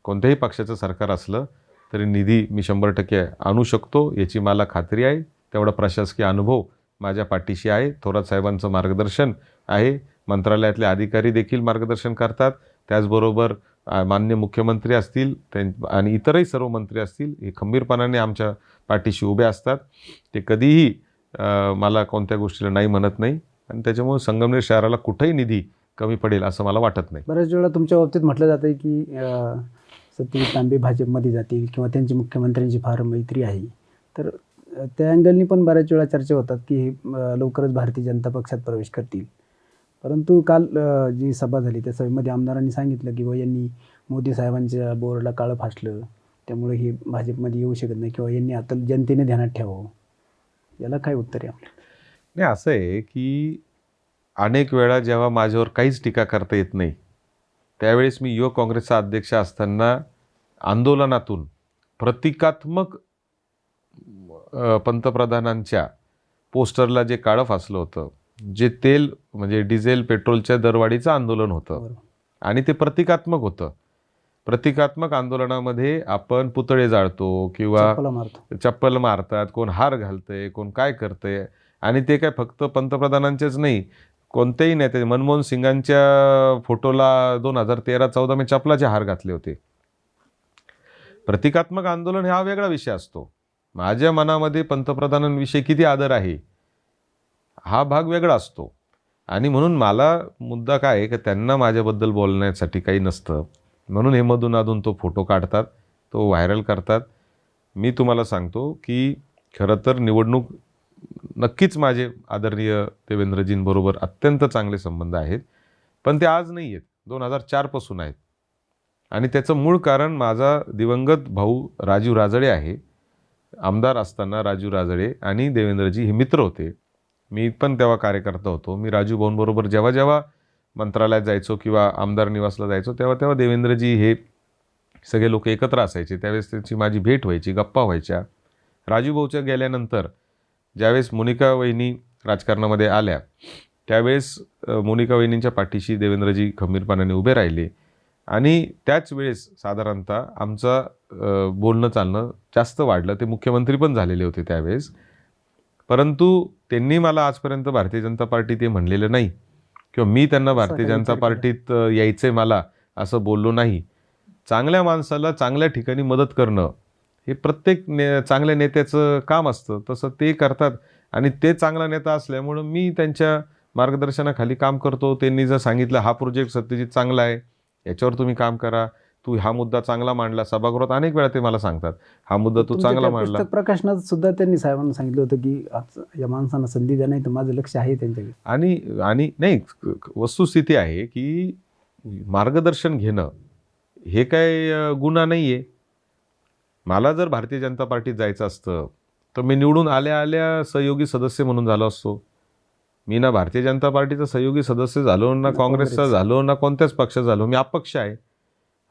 S4: कोणत्याही पक्षाचं सरकार असलं तरी निधी मी 100% आणू शकतो, याची मला खात्री आहे. तेवढा प्रशासकीय अनुभव माझ्या पाठीशी आहे. थोरात साहेबांचं मार्गदर्शन आहे. मंत्रालयातले अधिकारी देखील मार्गदर्शन करतात. त्याचबरोबर माननीय मुख्यमंत्री असतील आणि इतरही सर्व मंत्री असतील, हे खंबीरपणाने आमच्या पाठीशी उभे असतात. ते कधीही मला कोणत्या गोष्टीला नाही म्हणत नाही, आणि त्याच्यामुळे संगमनेर शहराला कुठेही निधी कमी पडेल असं मला वाटत नाही.
S3: बऱ्याच वेळा तुमच्या बाबतीत म्हटलं जातं आहे की सत्यजित तांबे भाजपमध्ये जातील किंवा त्यांची मुख्यमंत्र्यांची फार मैत्री आहे, तर त्या अँगलनी पण बऱ्याच वेळा चर्चा होतात की हे लवकरच भारतीय जनता पक्षात प्रवेश करतील. परंतु काल जी सभा झाली त्या सभेमध्ये आमदारांनी सांगितलं की यांनी मोदी साहेबांच्या बोर्डला काळं फासलं, त्यामुळे हे भाजपमध्ये येऊ शकत नाही किंवा यांनी आता जनतेने ध्यानात ठेवावं. याला काय उत्तर आहे आपलं?
S4: नाही, असं आहे की अनेक वेळा जेव्हा माझ्यावर काहीच टीका करता येत नाही, त्यावेळेस मी युवक काँग्रेसचा अध्यक्ष असताना आंदोलनातून प्रतिकात्मक पंतप्रधानांच्या पोस्टरला जे काळं फासलं होतं, जे तेल म्हणजे डिझेल पेट्रोलच्या दरवाढीचं आंदोलन होतं, आणि ते प्रतिकात्मक होतं. प्रतिकात्मक आंदोलनामध्ये आपण पुतळे जाळतो किंवा चप्पल मारतात, कोण हार घालतंय, कोण काय करतंय, आणि ते काय फक्त पंतप्रधानांचेच नाही, कोणतेही नेते. मनमोहन सिंगांच्या फोटोला 2013-14 मी चपलाचे हार घातले होते. प्रतिकात्मक आंदोलन हा वेगळा विषय असतो. माझ्या मनामध्ये पंतप्रधानांविषयी किती आदर आहे हा भाग वेगळा असतो. आणि म्हणून मला मुद्दा काय आहे की त्यांना माझ्याबद्दल बोलण्यासाठी काही नसतं, म्हणून हे मधून अधून तो फोटो काढतात, तो व्हायरल करतात. मी तुम्हाला सांगतो की खरं तर निवडणूक नक्कीच माझे आदरणीय देवेंद्रजींबरोबर अत्यंत चांगले संबंध आहेत, पण ते आज नाही आहेत, 2004 पासून आहेत. आणि त्याचं मूळ कारण माझा दिवंगत भाऊ राजू राजळे आहे. आमदार असताना राजू राजळे आणि देवेंद्रजी हे मित्र होते. मी पण तेव्हा कार्यकर्ता होतो. मी राजू भाऊंबरोबर जेव्हा जेव्हा मंत्रालयात जायचो किंवा आमदार निवासला जायचो तेव्हा तेव्हा देवेंद्रजी हे सगळे लोक एकत्र असायचे. त्यावेळेस त्याची माझी भेट व्हायची, गप्पा व्हायच्या. राजूभाऊच्या गेल्यानंतर ज्यावेळेस मोनिका वहिनी राजकारणामध्ये आल्या त्यावेळेस मोनिका वहिनींच्या पाठीशी देवेंद्रजी खंबीरपणाने उभे राहिले आणि त्याच वेळेस साधारणतः आमचं बोलणं चालणं जास्त वाढलं. ते मुख्यमंत्री पण झालेले होते त्यावेळेस, परंतु त्यांनी मला आजपर्यंत भारतीय जनता पार्टी ते म्हणलेलं नाही किंवा मी त्यांना भारतीय जनता पार्टीत यायचंय मला असं बोललो नाही. चांगल्या माणसाला चांगल्या ठिकाणी मदत करणं हे प्रत्येक चांगल्या नेत्याचं काम असतं, तसं ते करतात आणि ते चांगला नेता असल्यामुळं मी त्यांच्या मार्गदर्शनाखाली काम करतो. त्यांनी जर सांगितलं हा प्रोजेक्ट सत्यजित चांगला आहे, याच्यावर तुम्ही काम करा, तू हा मुद्दा चांगला मांडला, सभागृहात अनेक वेळा ते मला सांगतात हा मुद्दा तू चांगला मांडला.
S3: पुस्तक प्रकाशनात सुद्धा त्यांनी साहेबांना सांगितलं होतं की आज या माणसांना संधी द्या, नाही तर माझं लक्ष आहे त्यांच्याकडे.
S4: आणि नाही, वस्तुस्थिती आहे की मार्गदर्शन घेणं हे काय गुन्हा नाही आहे. मला जर भारतीय जनता पार्टीत जायचं असतं तर मी निवडून आल्या आल्या सहयोगी सदस्य म्हणून झालो असतो. मी ना भारतीय जनता पार्टीचा सहयोगी सदस्य झालो, ना काँग्रेसचा झालो, ना कोणत्याच पक्षात झालो. मी अपक्ष आहे.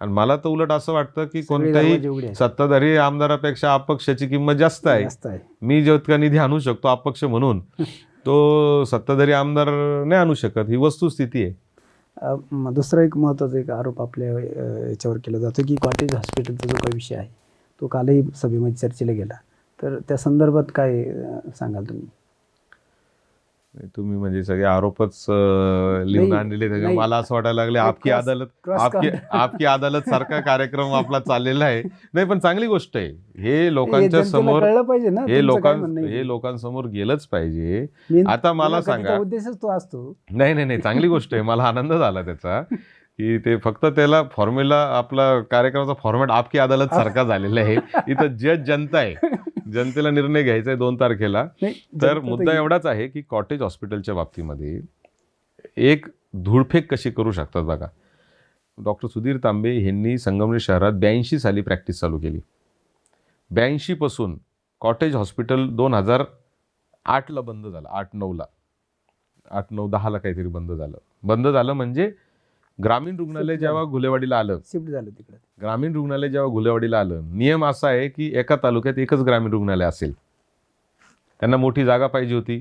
S4: आणि मला तर उलट असं वाटतं की कोणत्याही सत्ताधारी आमदारापेक्षा अपक्षाची किंमत जास्त आहे. मी जितका निधी आणू शकतो अपक्ष म्हणून तो सत्ताधारी आमदार नाही आणू शकत, ही वस्तुस्थिती आहे.
S3: दुसरा एक महत्त्वाचा एक आरोप आपल्या याच्यावर केला जातो की कॉटेज हॉस्पिटलचा जो काही विषय आहे तो कालही सभेमध्ये चर्चेला गेला, तर त्या संदर्भात काय सांगाल तुम्ही?
S4: तुम्ही म्हणजे सगळे आरोपच लिहून आणलेले. मला असं वाटायला लागले आपकी अदालत सारखा कार्यक्रम आपला चाललेला आहे. नाही, पण चांगली गोष्ट आहे. हे लोकांच्या समोर हे लोकांसमोर गेलंच पाहिजे. आता मला सांगा,
S3: उद्देशच तो असतो.
S4: नाही, चांगली गोष्ट आहे. मला आनंद झाला त्याचा की ते फक्त त्याला फॉर्म्युला आपला कार्यक्रमाचा फॉर्मॅट आपकी अदालत सारखा झालेला आहे. इथं जज जनता आहे, जनतेला निर्णय घ्यायचा आहे 2 तारखेला. तर मुद्दा एवढाच आहे की कॉटेज हॉस्पिटलच्या बाबतीमध्ये एक धूळफेक कशी करू शकतात बघा. डॉक्टर सुधीर तांबे यांनी संगमनेर शहरात 82 साली प्रॅक्टिस चालू केली. 82 पासून कॉटेज हॉस्पिटल 2008ला बंद झालं, 8-9ला 8-9-10ला काहीतरी बंद झालं. म्हणजे ग्रामीण रुग्णालय जेव्हा घुलेवाडीला आलं,
S3: शिफ्ट झालं तिकडे.
S4: ग्रामीण रुग्णालय जेव्हा घुलेवाडीला आलं, नियम असा आहे की एका तालुक्यात एकच ग्रामीण रुग्णालय असेल. त्यांना मोठी जागा पाहिजे होती,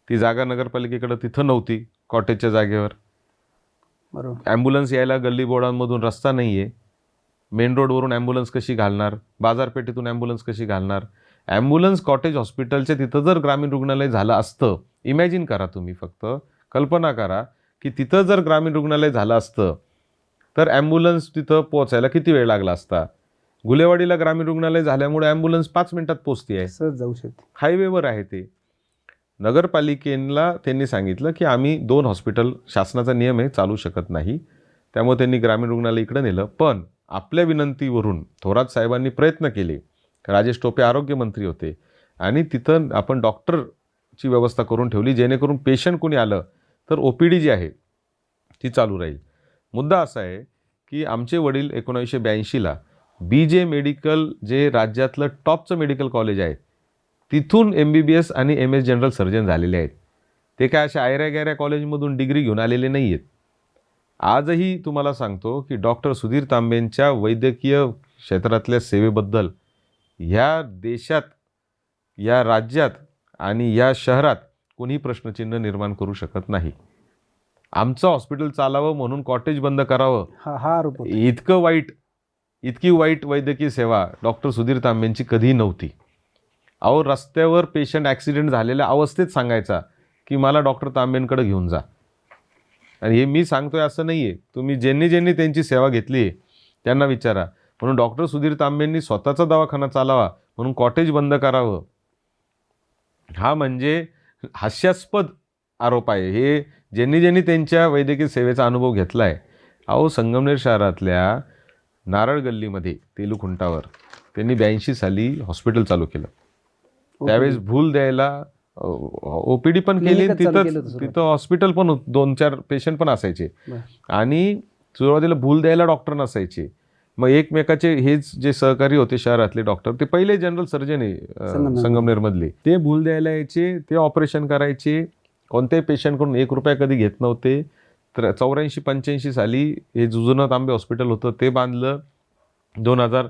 S4: ती जागा नगरपालिकेकडे तिथं नव्हती कॉटेजच्या जागेवर.
S3: बरोबर.
S4: ॲम्ब्युलन्स यायला गल्ली बोळांमधून रस्ता नाही आहे. मेन रोडवरून ॲम्ब्युलन्स कशी घालणार, बाजारपेठेतून ॲम्ब्युलन्स कशी घालणार. ॲम्ब्युलन्स कॉटेज हॉस्पिटलच्या तिथं जर ग्रामीण रुग्णालय झालं असतं, इमॅजिन करा तुम्ही, फक्त कल्पना करा की तिथं जर ग्रामीण रुग्णालय झालं असतं तर ॲम्ब्युलन्स तिथं पोहोचायला किती वेळ लागला असता. गुलेवाडीला ग्रामीण रुग्णालय झाल्यामुळे ॲम्ब्युलन्स 5 मिनिटात पोहोचते आहे,
S3: सहज जाऊ शकते,
S4: हायवेवर आहे ते. नगरपालिकेला त्यांनी सांगितलं की आम्ही 2 हॉस्पिटल, शासनाचा नियम आहे चालू शकत नाही, त्यामुळे त्यांनी ग्रामीण रुग्णालय इकडं नेलं. पण आपल्या विनंतीवरून थोरात साहेबांनी प्रयत्न केले, राजेश टोपे आरोग्यमंत्री होते, आणि तिथं आपण डॉक्टरची व्यवस्था करून ठेवली जेणेकरून पेशंट कोणी आलं तर OPD जी आहे ती चालू राहील. मुद्दा असा आहे की आमचे वडील 1982ला BJ मेडिकल, जे राज्यातलं टॉपचं मेडिकल कॉलेज आहे, तिथून MBBS आणि MS जनरल सर्जन झालेले आहेत. ते काय अशा आयऱ्या गैऱ्या कॉलेजमधून डिग्री घेऊन आलेले नाही आहेत. आजही तुम्हाला सांगतो की डॉक्टर सुधीर तांबेंच्या वैद्यकीय क्षेत्रातल्या सेवेबद्दल ह्या देशात, या राज्यात आणि या शहरात कोणी प्रश्नचिन्ह निर्माण करू शकत नाही. आमचं हॉस्पिटल चालावं म्हणून कॉटेज बंद करावं,
S3: हा आरोप.
S4: इतकी वाईट वैद्यकीय सेवा डॉक्टर सुधीर तांबेंची कधीही नव्हती. अहो, रस्त्यावर पेशंट ॲक्सिडेंट झालेल्या अवस्थेत सांगायचा की मला डॉक्टर तांबेंकडे घेऊन जा. आणि हे मी सांगतोय असं नाही आहे, तुम्ही ज्यांनी त्यांची सेवा घेतली आहे त्यांना विचारा. म्हणून डॉक्टर सुधीर तांबेंनी स्वतःचा दवाखाना चालावा म्हणून कॉटेज बंद करावं, हा म्हणजे हास्यास्पद आरोप आहे. हे ज्यांनी त्यांच्या वैद्यकीय सेवेचा अनुभव घेतला आहे. अहो, संगमनेर शहरातल्या नारळ गल्लीमध्ये तेलुखुंटावर त्यांनी 82 साली हॉस्पिटल चालू केलं. त्यावेळेस भूल द्यायला OPD पण केली, तिथं हॉस्पिटल पण 2-4 पेशंट पण असायचे, आणि सुरुवातीला भूल द्यायला डॉक्टर नसायचे. मग एकमेकाचे हेच जे सहकारी होते शहरातले डॉक्टर, ते पहिले जनरल सर्जन आहे संगमनेरमधले, ते भूल द्यायला यायचे, ते ऑपरेशन करायचे. कोणत्याही पेशंटकडून 1 रुपया कधी घेत नव्हते. तर 84-85 साली हे जुनं तांबे हॉस्पिटल होतं ते बांधलं. 2000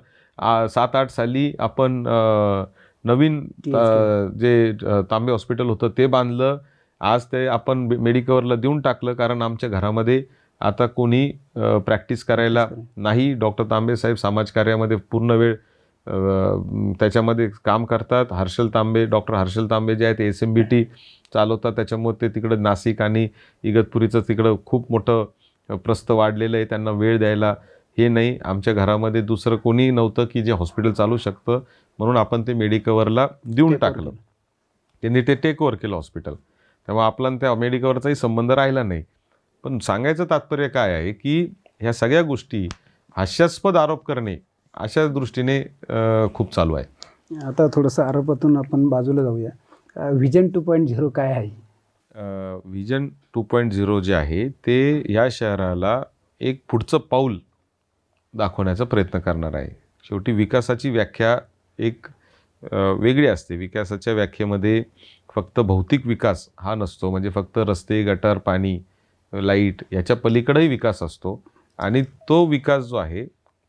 S4: 7-8 साली आपण नवीन जे तांबे हॉस्पिटल होतं ते बांधलं. आज ते आपण मेडिकवरला देऊन टाकलं, कारण आमच्या घरामध्ये आता कोणी प्रॅक्टिस करायला नाही. डॉक्टर तांबे साहेब समाजकार्यामध्ये पूर्ण वेळ त्याच्यामध्ये काम करतात. डॉक्टर हर्षल तांबे जे आहेत ते SMBT चालवतात. त्याच्यामुळे ते तिकडं नाशिक आणि इगतपुरीचं तिकडं खूप मोठं प्रस्थ वाढलेलं आहे. त्यांना वेळ द्यायला हे नाही. आमच्या घरामध्ये दुसरं कोणी नव्हतं की जे हॉस्पिटल चालू शकतं, म्हणून आपण ते मेडिकवरला देऊन टाकलं. त्यांनी ते टेक ओव्हर केलं हॉस्पिटल. तेव्हा आपला त्या मेडिकवरचाही संबंध राहिला नाही. पण सांगायचं तात्पर्य काय आहे की ह्या सगळ्या गोष्टी हास्यास्पद आरोप करणे अशा दृष्टीने खूप चालू आहे.
S3: आता थोडंसं आरोपातून आपण बाजूला जाऊया. व्हिजन 2.0 काय आहे?
S4: व्हिजन 2.0 जे आहे ते या शहराला एक पुढचं पाऊल दाखवण्याचा प्रयत्न करणार आहे. शेवटी विकासाची व्याख्या एक वेगळी असते. विकासाच्या व्याख्येमध्ये फक्त भौतिक विकास हा नसतो, म्हणजे फक्त रस्ते, गटार, पाणी, लाईट याच्या पलीकडेही विकास असतो. आणि तो विकास जो आहे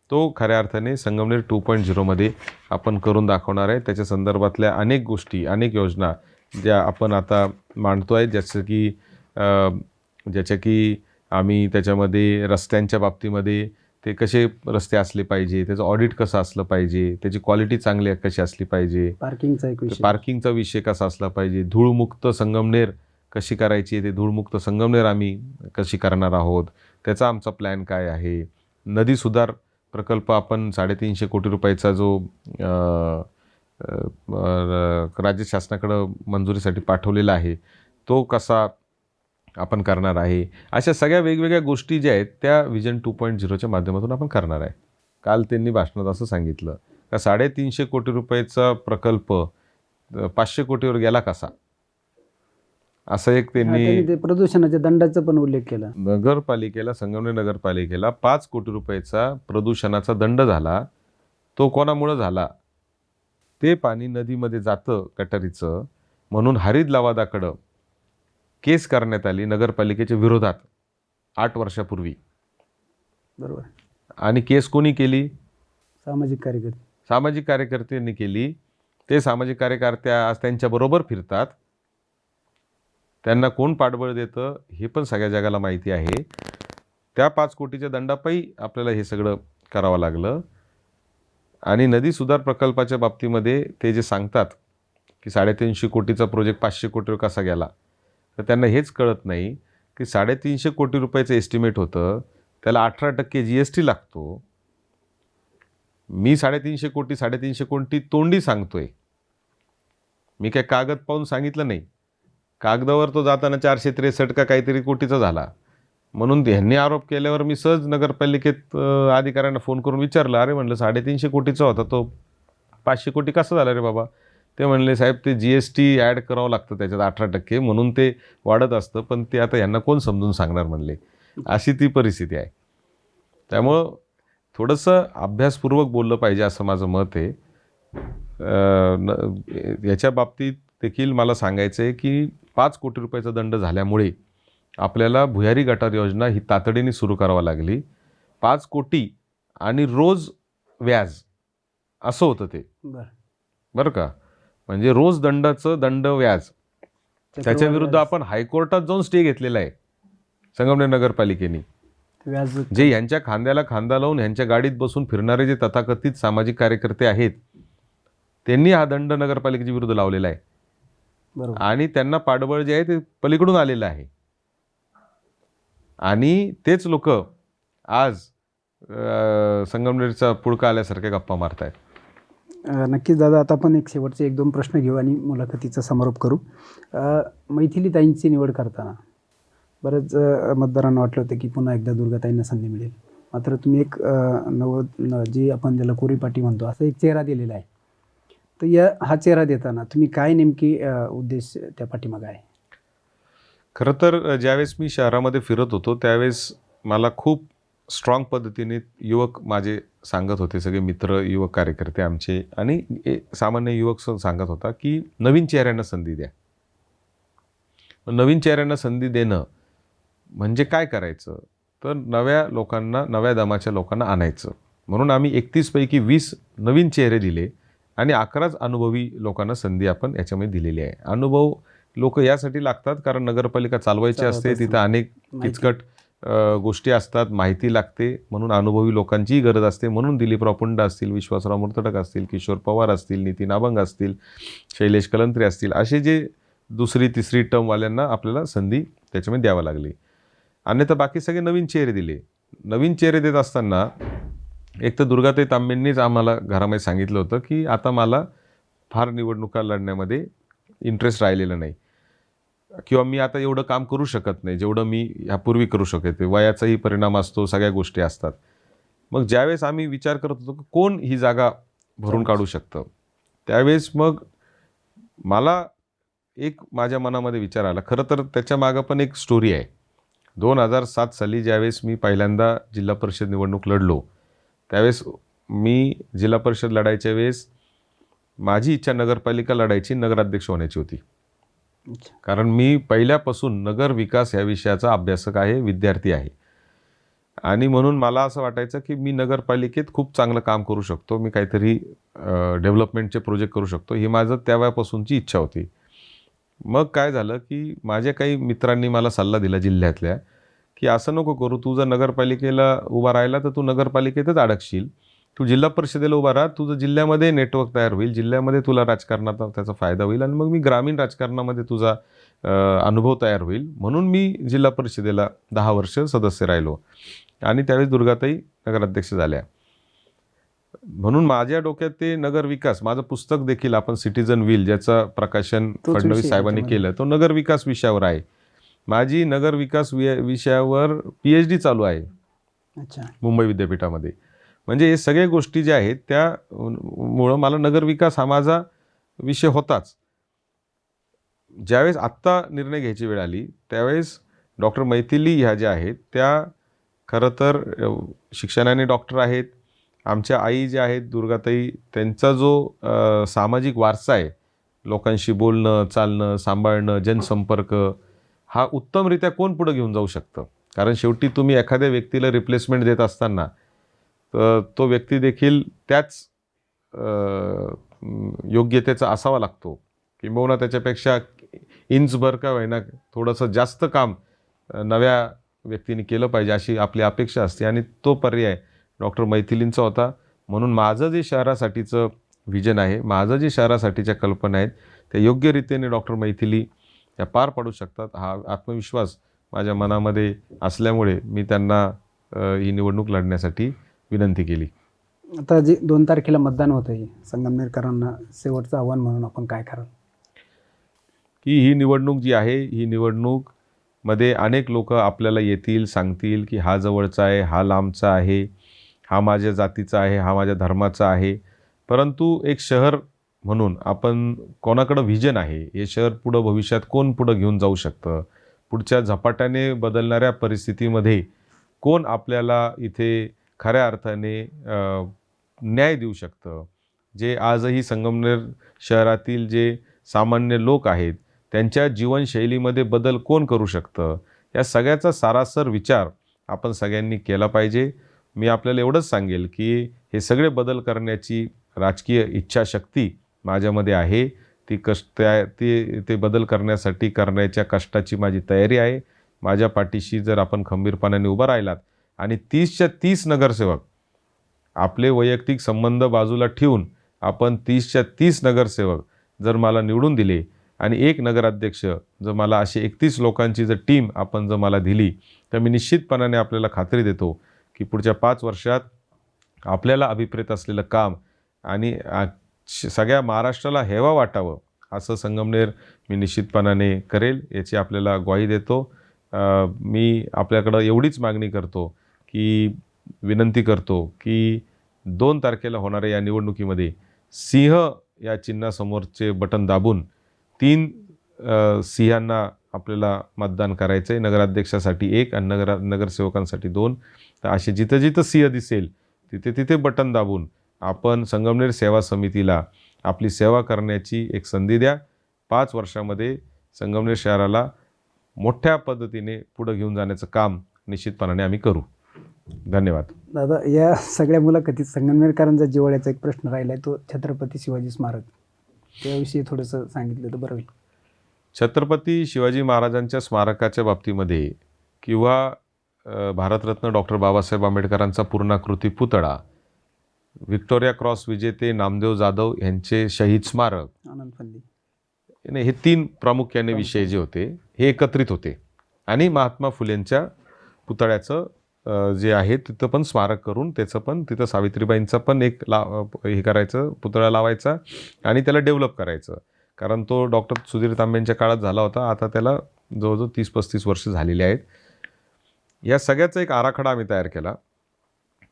S4: तो खऱ्या अर्थाने संगमनेर 2.0 मध्ये आपण करून दाखवणार आहे. त्याच्या संदर्भातल्या अनेक गोष्टी, अनेक योजना ज्या आपण आता मांडतो आहे, ज्याच्या की आम्ही त्याच्यामध्ये रस्त्यांच्या बाबतीमध्ये ते कसे रस्ते असले पाहिजे, त्याचं ऑडिट कसं असलं पाहिजे, त्याची क्वालिटी चांगली कशी असली पाहिजे, पार्किंगचा विषय कसा असला पाहिजे, धूळमुक्त संगमनेर कशी करायची, ते धूळमुक्त संगमनेर आम्ही कशी करणार आहोत, त्याचा आमचा प्लॅन काय आहे. नदी सुधार प्रकल्प आपण 350 कोटी रुपयाचा जो राज्य शासनाकडं मंजुरीसाठी पाठवलेला आहे तो कसा आपण करणार आहे. अशा सगळ्या वेगवेगळ्या गोष्टी ज्या आहेत त्या व्हिजन 2.0च्या माध्यमातून आपण करणार आहे. काल त्यांनी भाषणात असं सांगितलं का 350 कोटी रुपयाचा प्रकल्प 500 कोटीवर गेला कसा, असं एक त्यांनी
S3: प्रदूषणाच्या दंडाचा पण उल्लेख केला.
S4: नगरपालिकेला, संगमनेर नगरपालिकेला 5 कोटी रुपयाचा प्रदूषणाचा दंड झाला. तो कोणामुळे झाला? ते पाणी नदीमध्ये जातं गटारीचं, म्हणून हरित लवादाकडं केस करण्यात आली नगरपालिकेच्या विरोधात 8 वर्षापूर्वी.
S3: बरोबर.
S4: आणि केस कोणी केली?
S3: सामाजिक
S4: कार्यकर्त्यांनी केली. ते सामाजिक कार्यकर्ते आज त्यांच्याबरोबर फिरतात. त्यांना कोण पाठबळ देतं हे पण सगळ्या जगाला माहिती आहे. त्या 5 कोटीच्या दंडापायी आपल्याला हे सगळं करावं लागलं. आणि नदी सुधार प्रकल्पाच्या बाबतीमध्ये ते जे सांगतात की 350 कोटीचा प्रोजेक्ट 500 कोटीवर कसा गेला, तर त्यांना हेच कळत नाही की 350 कोटी रुपयाचं एस्टिमेट होतं, त्याला 18% GST लागतो. मी 350 कोटी तोंडी सांगतोय, मी काय कागद पाहून सांगितलं नाही. कागदावर तो जाताना 463 का काहीतरी कोटीचा झाला. म्हणून त्यांनी आरोप केल्यावर मी सहज नगरपालिकेत अधिकाऱ्यांना फोन करून विचारलं, अरे म्हणलं 350 कोटीचा होता तो 500 कोटी कसा झाला रे बाबा? ते म्हणले साहेब ते GST ॲड करावं लागतं त्याच्यात 18%, म्हणून ते वाढत असतं. पण ते आता यांना कोण समजून सांगणार म्हणले. अशी ती परिस्थिती आहे. त्यामुळं थोडंसं अभ्यासपूर्वक बोललं पाहिजे असं माझं मत आहे. याच्या बाबतीत देखील मला सांगायचं आहे की 5 कोटी रुपयाचा दंड झाल्यामुळे आपल्याला भुयारी गटार योजना ही तातडीने सुरू करावी लागली. 5 कोटी आणि रोज व्याज असं होतं ते. बरं का? म्हणजे रोज दंड व्याज. त्याच्या विरुद्ध आपण हायकोर्टात जाऊन स्टे घेतलेला आहे संगमनेर नगरपालिकेने. जे ह्यांच्या खांद्याला खांदा लावून ह्यांच्या गाडीत बसून फिरणारे जे तथाकथित सामाजिक कार्यकर्ते आहेत त्यांनी हा दंड नगरपालिकेच्या विरुद्ध लावलेला आहे. आणि त्यांना पाठबळ जे आहे ते पलीकडून आलेलं आहे. आणि तेच लोक आज संगमनेरचा पुळका आल्यासारख्या गप्पा मारतायत.
S3: नक्कीच दादा, आता आपण एक शेवटचे 1-2 प्रश्न घेऊ आणि मुलाखतीचा समारोप करू. मैथिलीताईंची निवड करताना बरेच मतदारांना वाटलं होतं की पुन्हा एकदा दुर्गाताईंना संधी मिळेल. मात्र तुम्ही एक जी आपण त्याला कोरी पाटी म्हणतो असा एक चेहरा दिलेला आहे. तर हा चेहरा देताना तुम्ही काय नेमकी उद्देश त्या पाठीमागे आहे?
S4: खरं तर ज्यावेळेस मी शहरामध्ये फिरत होतो त्यावेळेस मला खूप स्ट्रॉंग पद्धतीने युवक माझे सांगत होते, सगळे मित्र युवक कार्यकर्ते आमचे, आणि सामान्य युवक सांगत होता की नवीन चेहऱ्यांना संधी द्या. नवीन चेहऱ्यांना संधी देणं म्हणजे काय करायचं, तर नव्या लोकांना, नव्या दमाच्या लोकांना आणायचं. म्हणून आम्ही 31 पैकी 20 नवीन चेहरे दिले आणि 11च अनुभवी लोकांना संधी आपण याच्यामध्ये दिलेली आहे. अनुभव लोक यासाठी लागतात कारण नगरपालिका चालवायची असते, तिथं अनेक किचकट गोष्टी असतात, माहिती लागते, म्हणून अनुभवी लोकांचीही गरज असते. म्हणून दिलीपराव पुंड असतील, विश्वासराव मुर्तडक असतील, किशोर पवार असतील, नितीन अभंग असतील, शैलेश कलंत्रे असतील, असे जे दुसरी तिसरी टर्मवाल्यांना आपल्याला संधी त्याच्यामध्ये द्यावी लागली. अन्यथा बाकी सगळे नवीन चेहरे दिले. नवीन चेहरे देत असताना एक तर दुर्गाताई तांबेंनीच आम्हाला घरामध्ये सांगितलं होतं की आता मला फार निवडणुका लढण्यामध्ये इंटरेस्ट राहिलेला नाही किंवा मी आता एवढं काम करू शकत नाही जेवढं मी ह्यापूर्वी करू शकते. वयाचाही परिणाम असतो, सगळ्या गोष्टी असतात. मग ज्यावेळेस आम्ही विचार करत होतो की कोण ही जागा भरून काढू शकतं, त्यावेळेस मग मला एक माझ्या मनामध्ये विचार आला. खरं तर त्याच्या मागं पण एक स्टोरी आहे. 2007 साली ज्यावेळेस मी पहिल्यांदा जिल्हा परिषद निवडणूक लढलो, त्यावेळेस मी जिल्हा परिषद लढायच्या वेळेस माझी इच्छा नगरपालिका लढायची, नगराध्यक्ष होण्याची होती. कारण मी पहिल्यापासून नगर विकास ह्या विषयाचा अभ्यासक आहे, विद्यार्थी आहे. आणि म्हणून मला असं वाटायचं की मी नगरपालिकेत खूप चांगलं काम करू शकतो, मी काहीतरी डेव्हलपमेंटचे प्रोजेक्ट करू शकतो, ही माझं त्यावेळेपासूनची इच्छा होती. मग काय झालं की माझ्या काही मित्रांनी मला सल्ला दिला जिल्ह्यातल्या की असं नको करू, तू जर नगरपालिकेला उभा राहिला तर तू नगरपालिकेतच अडकशील, तू जिल्हा परिषदेला उभा राहा, तुझं जिल्ह्यामध्ये नेटवर्क तयार होईल, जिल्ह्यामध्ये तुला राजकारणात त्याचा फायदा होईल आणि मग मी ग्रामीण राजकारणामध्ये तुझा अनुभव तयार होईल. म्हणून मी जिल्हा परिषदेला 10 वर्ष सदस्य राहिलो आणि त्यावेळेस दुर्गाताई नगराध्यक्ष झाल्या. म्हणून माझ्या डोक्यात ते नगर विकास, माझं पुस्तक देखील आपण सिटीजन व्हील ज्याचं प्रकाशन फडणवीस साहेबांनी केलं, तो नगर विकास विषयावर आहे. माझी नगर विकास विषयावर PhD चालू आहे मुंबई विद्यापीठामध्ये. म्हणजे हे सगळ्या गोष्टी ज्या आहेत त्यामुळं मला नगर विकास हा माझा विषय होताच. ज्यावेळेस आत्ता निर्णय घ्यायची वेळ आली त्यावेळेस डॉक्टर मैथिली ह्या ज्या आहेत त्या खरं तर शिक्षणाने डॉक्टर आहेत. आमच्या आई ज्या आहेत दुर्गाताई, त्यांचा जो सामाजिक वारसा आहे, लोकांशी बोलणं, चालणं, सांभाळणं, जनसंपर्क, हा उत्तमरित्या कोण पुढे घेऊन जाऊ शकतं. कारण शेवटी तुम्ही एखाद्या व्यक्तीला रिप्लेसमेंट देत असताना तो व्यक्ती देखील त्याच योग्यतेचा असावा लागतो, किंबहुना त्याच्यापेक्षा इंचभर का होईना थोडंसं जास्त काम नव्या व्यक्तीने केलं पाहिजे अशी आपली अपेक्षा असते. आणि तो पर्याय डॉक्टर मैथिलींचा होता. म्हणून माझं जे शहरासाठीचं व्हिजन आहे, माझं जे शहरासाठीच्या कल्पना आहेत, त्या योग्य रीतीने डॉक्टर मैथिली त्या पार पाडू शकतात हा आत्मविश्वास माझ्या मनामध्ये असल्यामुळे मी त्यांना ही निवडणूक लढण्यासाठी विनंती केली.
S3: आता जे 2 तारखेला मतदान होत आहे, संगमनेरकरांना शेवटचं आव्हान म्हणून आपण काय कराल?
S4: की ही निवडणूक जी आहे, ही निवडणूकमध्ये अनेक लोक आपल्याला येतील, सांगतील की हा जवळचा आहे, हा लांबचा आहे, हा माझ्या जातीचा आहे, हा माझ्या धर्माचा आहे. परंतु एक शहर म्हणून आपण कोणाकडं व्हिजन आहे, हे शहर पुढं भविष्यात कोण पुढं घेऊन जाऊ शकतं, पुढच्या झपाट्याने बदलणाऱ्या परिस्थितीमध्ये कोण आपल्याला इथे खऱ्या अर्थाने न्याय देऊ शकतं, जे आजही संगमनेर शहरातील जे सामान्य लोक आहेत त्यांच्या जीवनशैलीमध्ये बदल कोण करू शकतं, या सगळ्याचा सारासर विचार आपण सगळ्यांनी केला पाहिजे. मी आपल्याला एवढंच सांगेल की हे सगळे बदल करण्याची राजकीय इच्छाशक्ती माझ्यामध्ये आहे. ते बदल करण्यासाठी करण्याच्या कष्टाची माझी तयारी आहे. माझ्या पाठीशी जर आपण खंबीरपणाने उभा राहिलात आणि 30च्या 30 नगरसेवक, आपले वैयक्तिक संबंध बाजूला ठेवून आपण 30च्या 30 नगरसेवक जर मला निवडून दिले आणि एक नगराध्यक्ष जर मला अशी 31 लोकांची जर टीम आपण जर मला दिली, तर मी निश्चितपणाने आपल्याला खात्री देतो की पुढच्या 5 वर्षात आपल्याला अभिप्रेत असलेलं काम आणि सगळ्या महाराष्ट्राला हेवा वाटावं असं संगमनेर मी निश्चितपणाने करेल, याची आपल्याला ग्वाही देतो. मी आपल्याकडं एवढीच मागणी करतो की विनंती करतो की 2 तारखेला होणाऱ्या या निवडणुकीमध्ये सिंह या चिन्हासमोरचे बटन दाबून 3 सिंहांना आपल्याला मतदान करायचं आहे. नगराध्यक्षासाठी 1 आणि नगरसेवकांसाठी 2. तर असे जिथं जिथं सिंह दिसेल तिथे तिथे बटन दाबून आपण संगमनेर सेवा समितीला आपली सेवा करण्याची एक संधी द्या. 5 वर्षामध्ये संगमनेर शहराला मोठ्या पद्धतीने पुढे घेऊन जाण्याचं काम निश्चितपणाने आम्ही करू. धन्यवाद.
S3: दादा, या सगळ्या मुलाखतीत संगमनेरकरांचा जिव्हाळ्याचा एक प्रश्न राहिला आहे, तो छत्रपती शिवाजी स्मारक. त्याविषयी थोडंसं सांगितलं तर बरं होईल.
S4: छत्रपती शिवाजी महाराजांच्या स्मारकाच्या बाबतीमध्ये किंवा भारतरत्न डॉक्टर बाबासाहेब आंबेडकरांचा पूर्णाकृती पुतळा, व्हिक्टोरिया क्रॉस विजेते नामदेव जाधव यांचे शहीद स्मारक,
S3: आनंद फंदी,
S4: नाही, हे 3 प्रामुख्याने विषय जे होते हे एकत्रित होते. आणि महात्मा फुलेंच्या पुतळ्याचं जे आहे तिथं पण स्मारक करून त्याचं पण तिथं सावित्रीबाईंचा पण एक हे करायचं, पुतळा लावायचा आणि त्याला डेव्हलप करायचं. कारण तो डॉक्टर सुधीर तांबेंच्या काळात झाला होता, आता त्याला जवळजवळ 30-35 वर्ष झालेली आहेत. या सगळ्याचा एक आराखडा आम्ही तयार केला.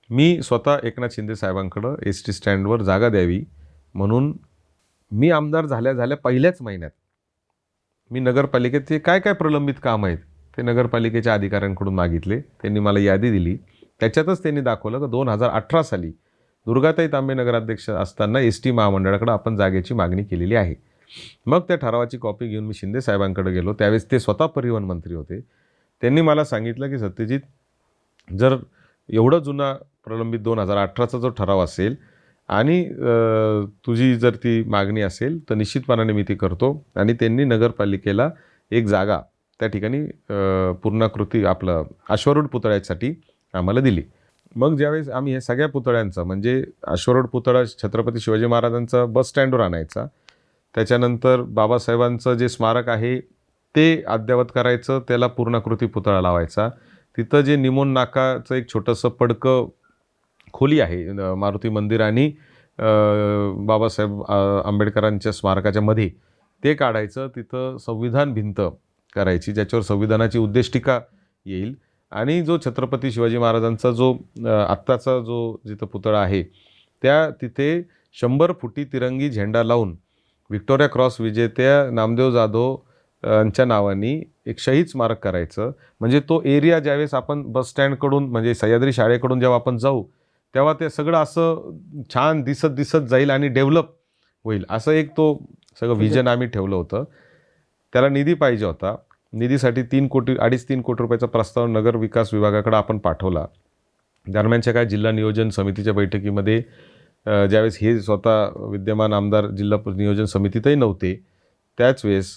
S4: मी स्वतः एकनाथ शिंदे साहेबांकडं ST स्टँडवर जागा द्यावी म्हणून मी आमदार झाल्या पहिल्याच महिन्यात मी नगरपालिकेत ते काय काय प्रलंबित काम आहेत ते नगरपालिकेच्या अधिकाऱ्यांकडून मागितले. त्यांनी मला यादी दिली. त्याच्यातच त्यांनी दाखवलं की 2018 साली दुर्गाताई तांबे नगराध्यक्ष असताना ST महामंडळाकडे आपण जागेची मागणी केलेली आहे. मग त्या ठरावाची कॉपी घेऊन मी शिंदे साहेबांकडे गेलो. त्यावेळेस ते स्वतः परिवहन मंत्री होते. त्यांनी मला सांगितलं की सत्यजित, जर एवढं जुना प्रलंबित 2018चा जो ठराव असेल आणि तुझी जर ती मागणी असेल तर निश्चितपणाने मी ती करतो. आणि त्यांनी नगरपालिकेला एक जागा त्या ठिकाणी पूर्णाकृती आपलं अश्वरूढ पुतळ्यासाठी आम्हाला दिली. मग ज्यावेळेस आम्ही हे सगळ्या पुतळ्यांचं म्हणजे अश्वरूढ पुतळा छत्रपती शिवाजी महाराजांचा बस स्टँडवर आणायचा, त्याच्यानंतर बाबासाहेबांचं जे स्मारक आहे ते अद्ययावत करायचं, त्याला पूर्णाकृती पुतळा लावायचा. तिथं जे निमोन नाकाचं एक छोटंसं पडकं खोली आहे मारुती मंदिर आणि बाबासाहेब आंबेडकरांच्या स्मारकाच्या मध्ये, ते काढायचं. तिथं संविधान भिंत करायची ज्याच्यावर संविधानाची उद्दिष्टिका येईल. आणि जो छत्रपती शिवाजी महाराजांचा जो आत्ताचा जो जिथं पुतळा आहे त्या तिथे 100 फुटी तिरंगी झेंडा लावून व्हिक्टोरिया क्रॉस विजेत्या नामदेव जाधव यांच्या नावाने एक शहीद स्मारक करायचं. म्हणजे तो एरिया ज्यावेळेस आपण बस स्टँडकडून म्हणजे सह्याद्री शाळेकडून जेव्हा आपण जाऊ तेव्हा ते सगळं असं छान दिसत जाईल आणि डेव्हलप होईल, असं एक तो सगळं व्हिजन आम्ही ठेवलं होतं. त्याला निधी पाहिजे होता. निधीसाठी 2.5-3 कोटी रुपयाचा प्रस्ताव नगर विकास विभागाकडे आपण पाठवला. दरम्यानच्या काय जिल्हा नियोजन समितीच्या बैठकीमध्ये ज्यावेळेस हे स्वतः विद्यमान आमदार जिल्हा नियोजन समितीतही नव्हते, त्याच वेळेस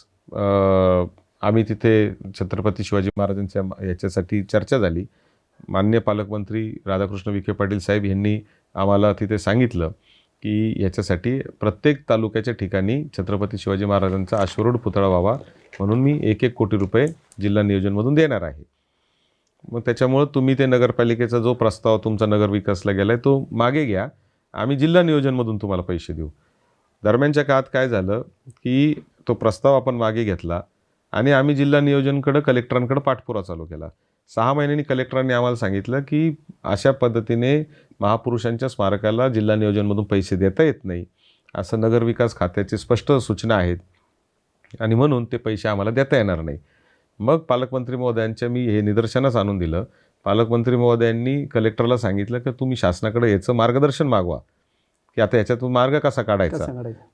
S4: आम्ही तिथे छत्रपती शिवाजी महाराजांच्या याच्यासाठी चर्चा झाली. माननीय पालकमंत्री राधाकृष्ण विखे पाटील साहेब यांनी आम्हाला तिथे सांगितलं की याच्यासाठी प्रत्येक तालुक्याच्या ठिकाणी छत्रपती शिवाजी महाराजांचा अश्वरूढ पुतळा व्हावा म्हणून मी 1-1 कोटी रुपये जिल्हा नियोजनमधून देणार आहे. मग त्याच्यामुळं तुम्ही ते नगरपालिकेचा जो प्रस्ताव तुमचा नगर विकासला गेला आहे तो मागे घ्या, आम्ही जिल्हा नियोजनमधून तुम्हाला पैसे देऊ. दरम्यानच्या काळात काय झालं की तो प्रस्ताव आपण मागे घेतला आणि आम्ही जिल्हा नियोजनकडं कलेक्टरांकडे पाठपुरावा चालू केला. 6 महिन्यांनी कलेक्टरांनी आम्हाला सांगितलं की अशा पद्धतीने महापुरुषांच्या स्मारकाला जिल्हा नियोजनमधून पैसे देता येत नाही, असं नगरविकास खात्याची स्पष्ट सूचना आहेत आणि म्हणून ते पैसे आम्हाला देता येणार नाही. मग पालकमंत्री महोदयांच्या मी हे निदर्शनास आणून दिलं. पालकमंत्री महोदयांनी कलेक्टरला सांगितलं की तुम्ही शासनाकडे याचं मार्गदर्शन मागवा की आता याच्यातून मार्ग कसा काढायचा.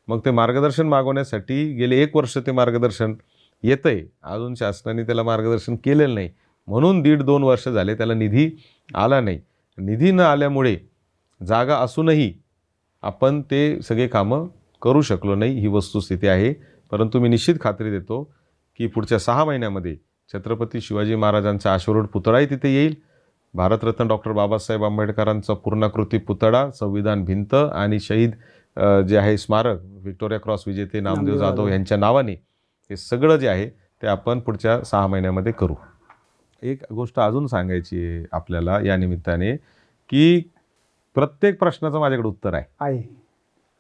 S4: मग ते मार्गदर्शन मागवण्यासाठी गेले 1 वर्ष ते मार्गदर्शन येतंय, अजून शासनाने त्याला मार्गदर्शन केलेलं नाही. म्हणून 1.5-2 वर्ष झाले त्याला निधी आला नाही. निधी न आल्यामुळे जागा असूनही आपण ते सगळे कामं करू शकलो नाही, ही वस्तुस्थिती आहे. परंतु मी निश्चित खात्री देतो की पुढच्या 6 महिन्यामध्ये छत्रपती शिवाजी महाराजांचा अश्वरूढ पुतळाही तिथे येईल. भारतरत्न डॉक्टर बाबासाहेब आंबेडकरांचा पूर्णाकृती पुतळा, संविधान भिंत आणि शहीद जे आहे स्मारक व्हिक्टोरिया क्रॉस विजेते नामदेव जाधव यांच्या नावाने हे सगळं जे आहे ते आपण पुढच्या 6 महिन्यामध्ये करू. एक गोष्ट अजून सांगायची आहे आपल्याला या निमित्ताने की प्रत्येक प्रश्नाचं माझ्याकडे उत्तर आहे.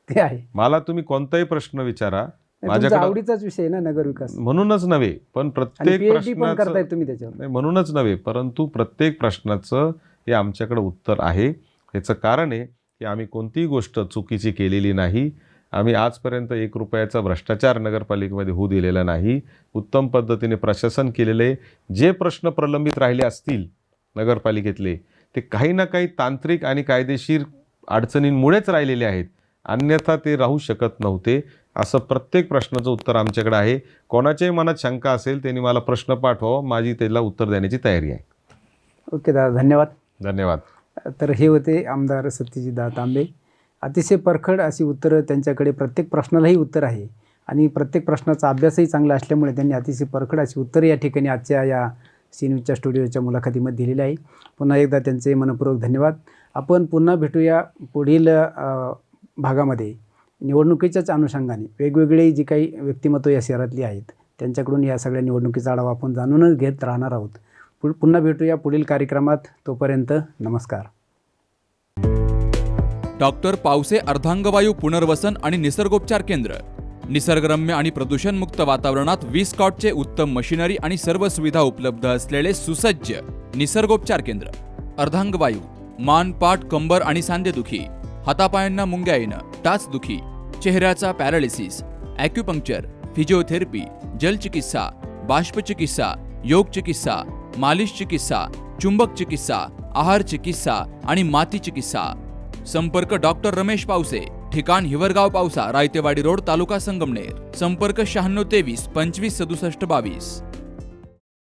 S3: ते आहे.
S4: मला तुम्ही कोणताही प्रश्न विचारा,
S3: माझ्याकडे आवडीचाच विषय ना नगर विकास,
S4: म्हणूनच नव्हे पण प्रत्येक प्रश्नाचं
S3: तुम्ही त्याच्यावर
S4: म्हणूनच नव्हे परंतु प्रत्येक प्रश्नाचं हे आमच्याकडे उत्तर आहे. ह्याचं कारण आहे की आम्ही कोणतीही गोष्ट चुकीची केलेली नाही. आम्ही आजपर्यंत 1 रुपयाचा भ्रष्टाचार नगरपालिकेमध्ये होऊ दिलेला नाही. उत्तम पद्धतीने प्रशासन केलेले. जे प्रश्न प्रलंबित राहिले असतील नगरपालिकेतले ते काही ना काही तांत्रिक आणि कायदेशीर अडचणींमुळेच राहिलेले आहेत, अन्यथा ते राहू शकत नव्हते. असं प्रत्येक प्रश्नाचं उत्तर आमच्याकडे आहे. कोणाच्याही मनात शंका असेल त्यांनी मला प्रश्न पाठवावा, माझी त्याला उत्तर देण्याची तयारी आहे.
S3: ओके दादा, धन्यवाद.
S4: धन्यवाद.
S3: तर हे होते आमदार सत्यजितदादा तांबे. अतिशय परखड अशी उत्तरं त्यांच्याकडे, प्रत्येक प्रश्नालाही उत्तर आहे आणि प्रत्येक प्रश्नाचा अभ्यासही चांगला असल्यामुळे त्यांनी अतिशय परखड अशी उत्तरं या ठिकाणी आजच्या या सी न्यूजच्या स्टुडिओच्या मुलाखतीमध्ये दिलेली आहे. पुन्हा एकदा त्यांचे मनपूर्वक धन्यवाद. आपण पुन्हा भेटूया पुढील भागामध्ये. निवडणुकीच्याच अनुषंगाने वेगवेगळी जी काही व्यक्तिमत्व या शहरातली आहेत त्यांच्याकडून या सगळ्या निवडणुकीचा आढावा आपण जाणूनच घेत राहणार आहोत. पुन्हा भेटूया पुढील कार्यक्रमात. तोपर्यंत नमस्कार.
S2: डॉक्टर पावसे अर्धांगवायू पुनर्वसन आणि निसर्गोपचार केंद्र. निसर्गरम्य आणि प्रदूषणमुक्त वातावरणात 20 कॉटचे उत्तम मशिनरी आणि सर्व सुविधा उपलब्ध असलेले सुसज्ज निसर्गोपचार केंद्र. अर्धांगवायू, मान, पाठ, कंबर आणि सांधेदुखी, हातापायांना मुंग्या येणं, टाचदुखी, चेहऱ्याचा पॅरालिसिस, ॲक्युपंक्चर, फिजिओथेरपी, जलचिकित्सा, बाष्पचिकित्सा, योग चिकित्सा, मालिश चिकित्सा, चुंबक चिकित्सा, आहार चिकित्सा आणि माती चिकित्सा. संपर्क डॉक्टर रमेश पावसे. ठिकाण हिवरगाव पावसा, रायतेवाडी रोड, तालुका संगमनेर. संपर्क 96 23 25 67 22.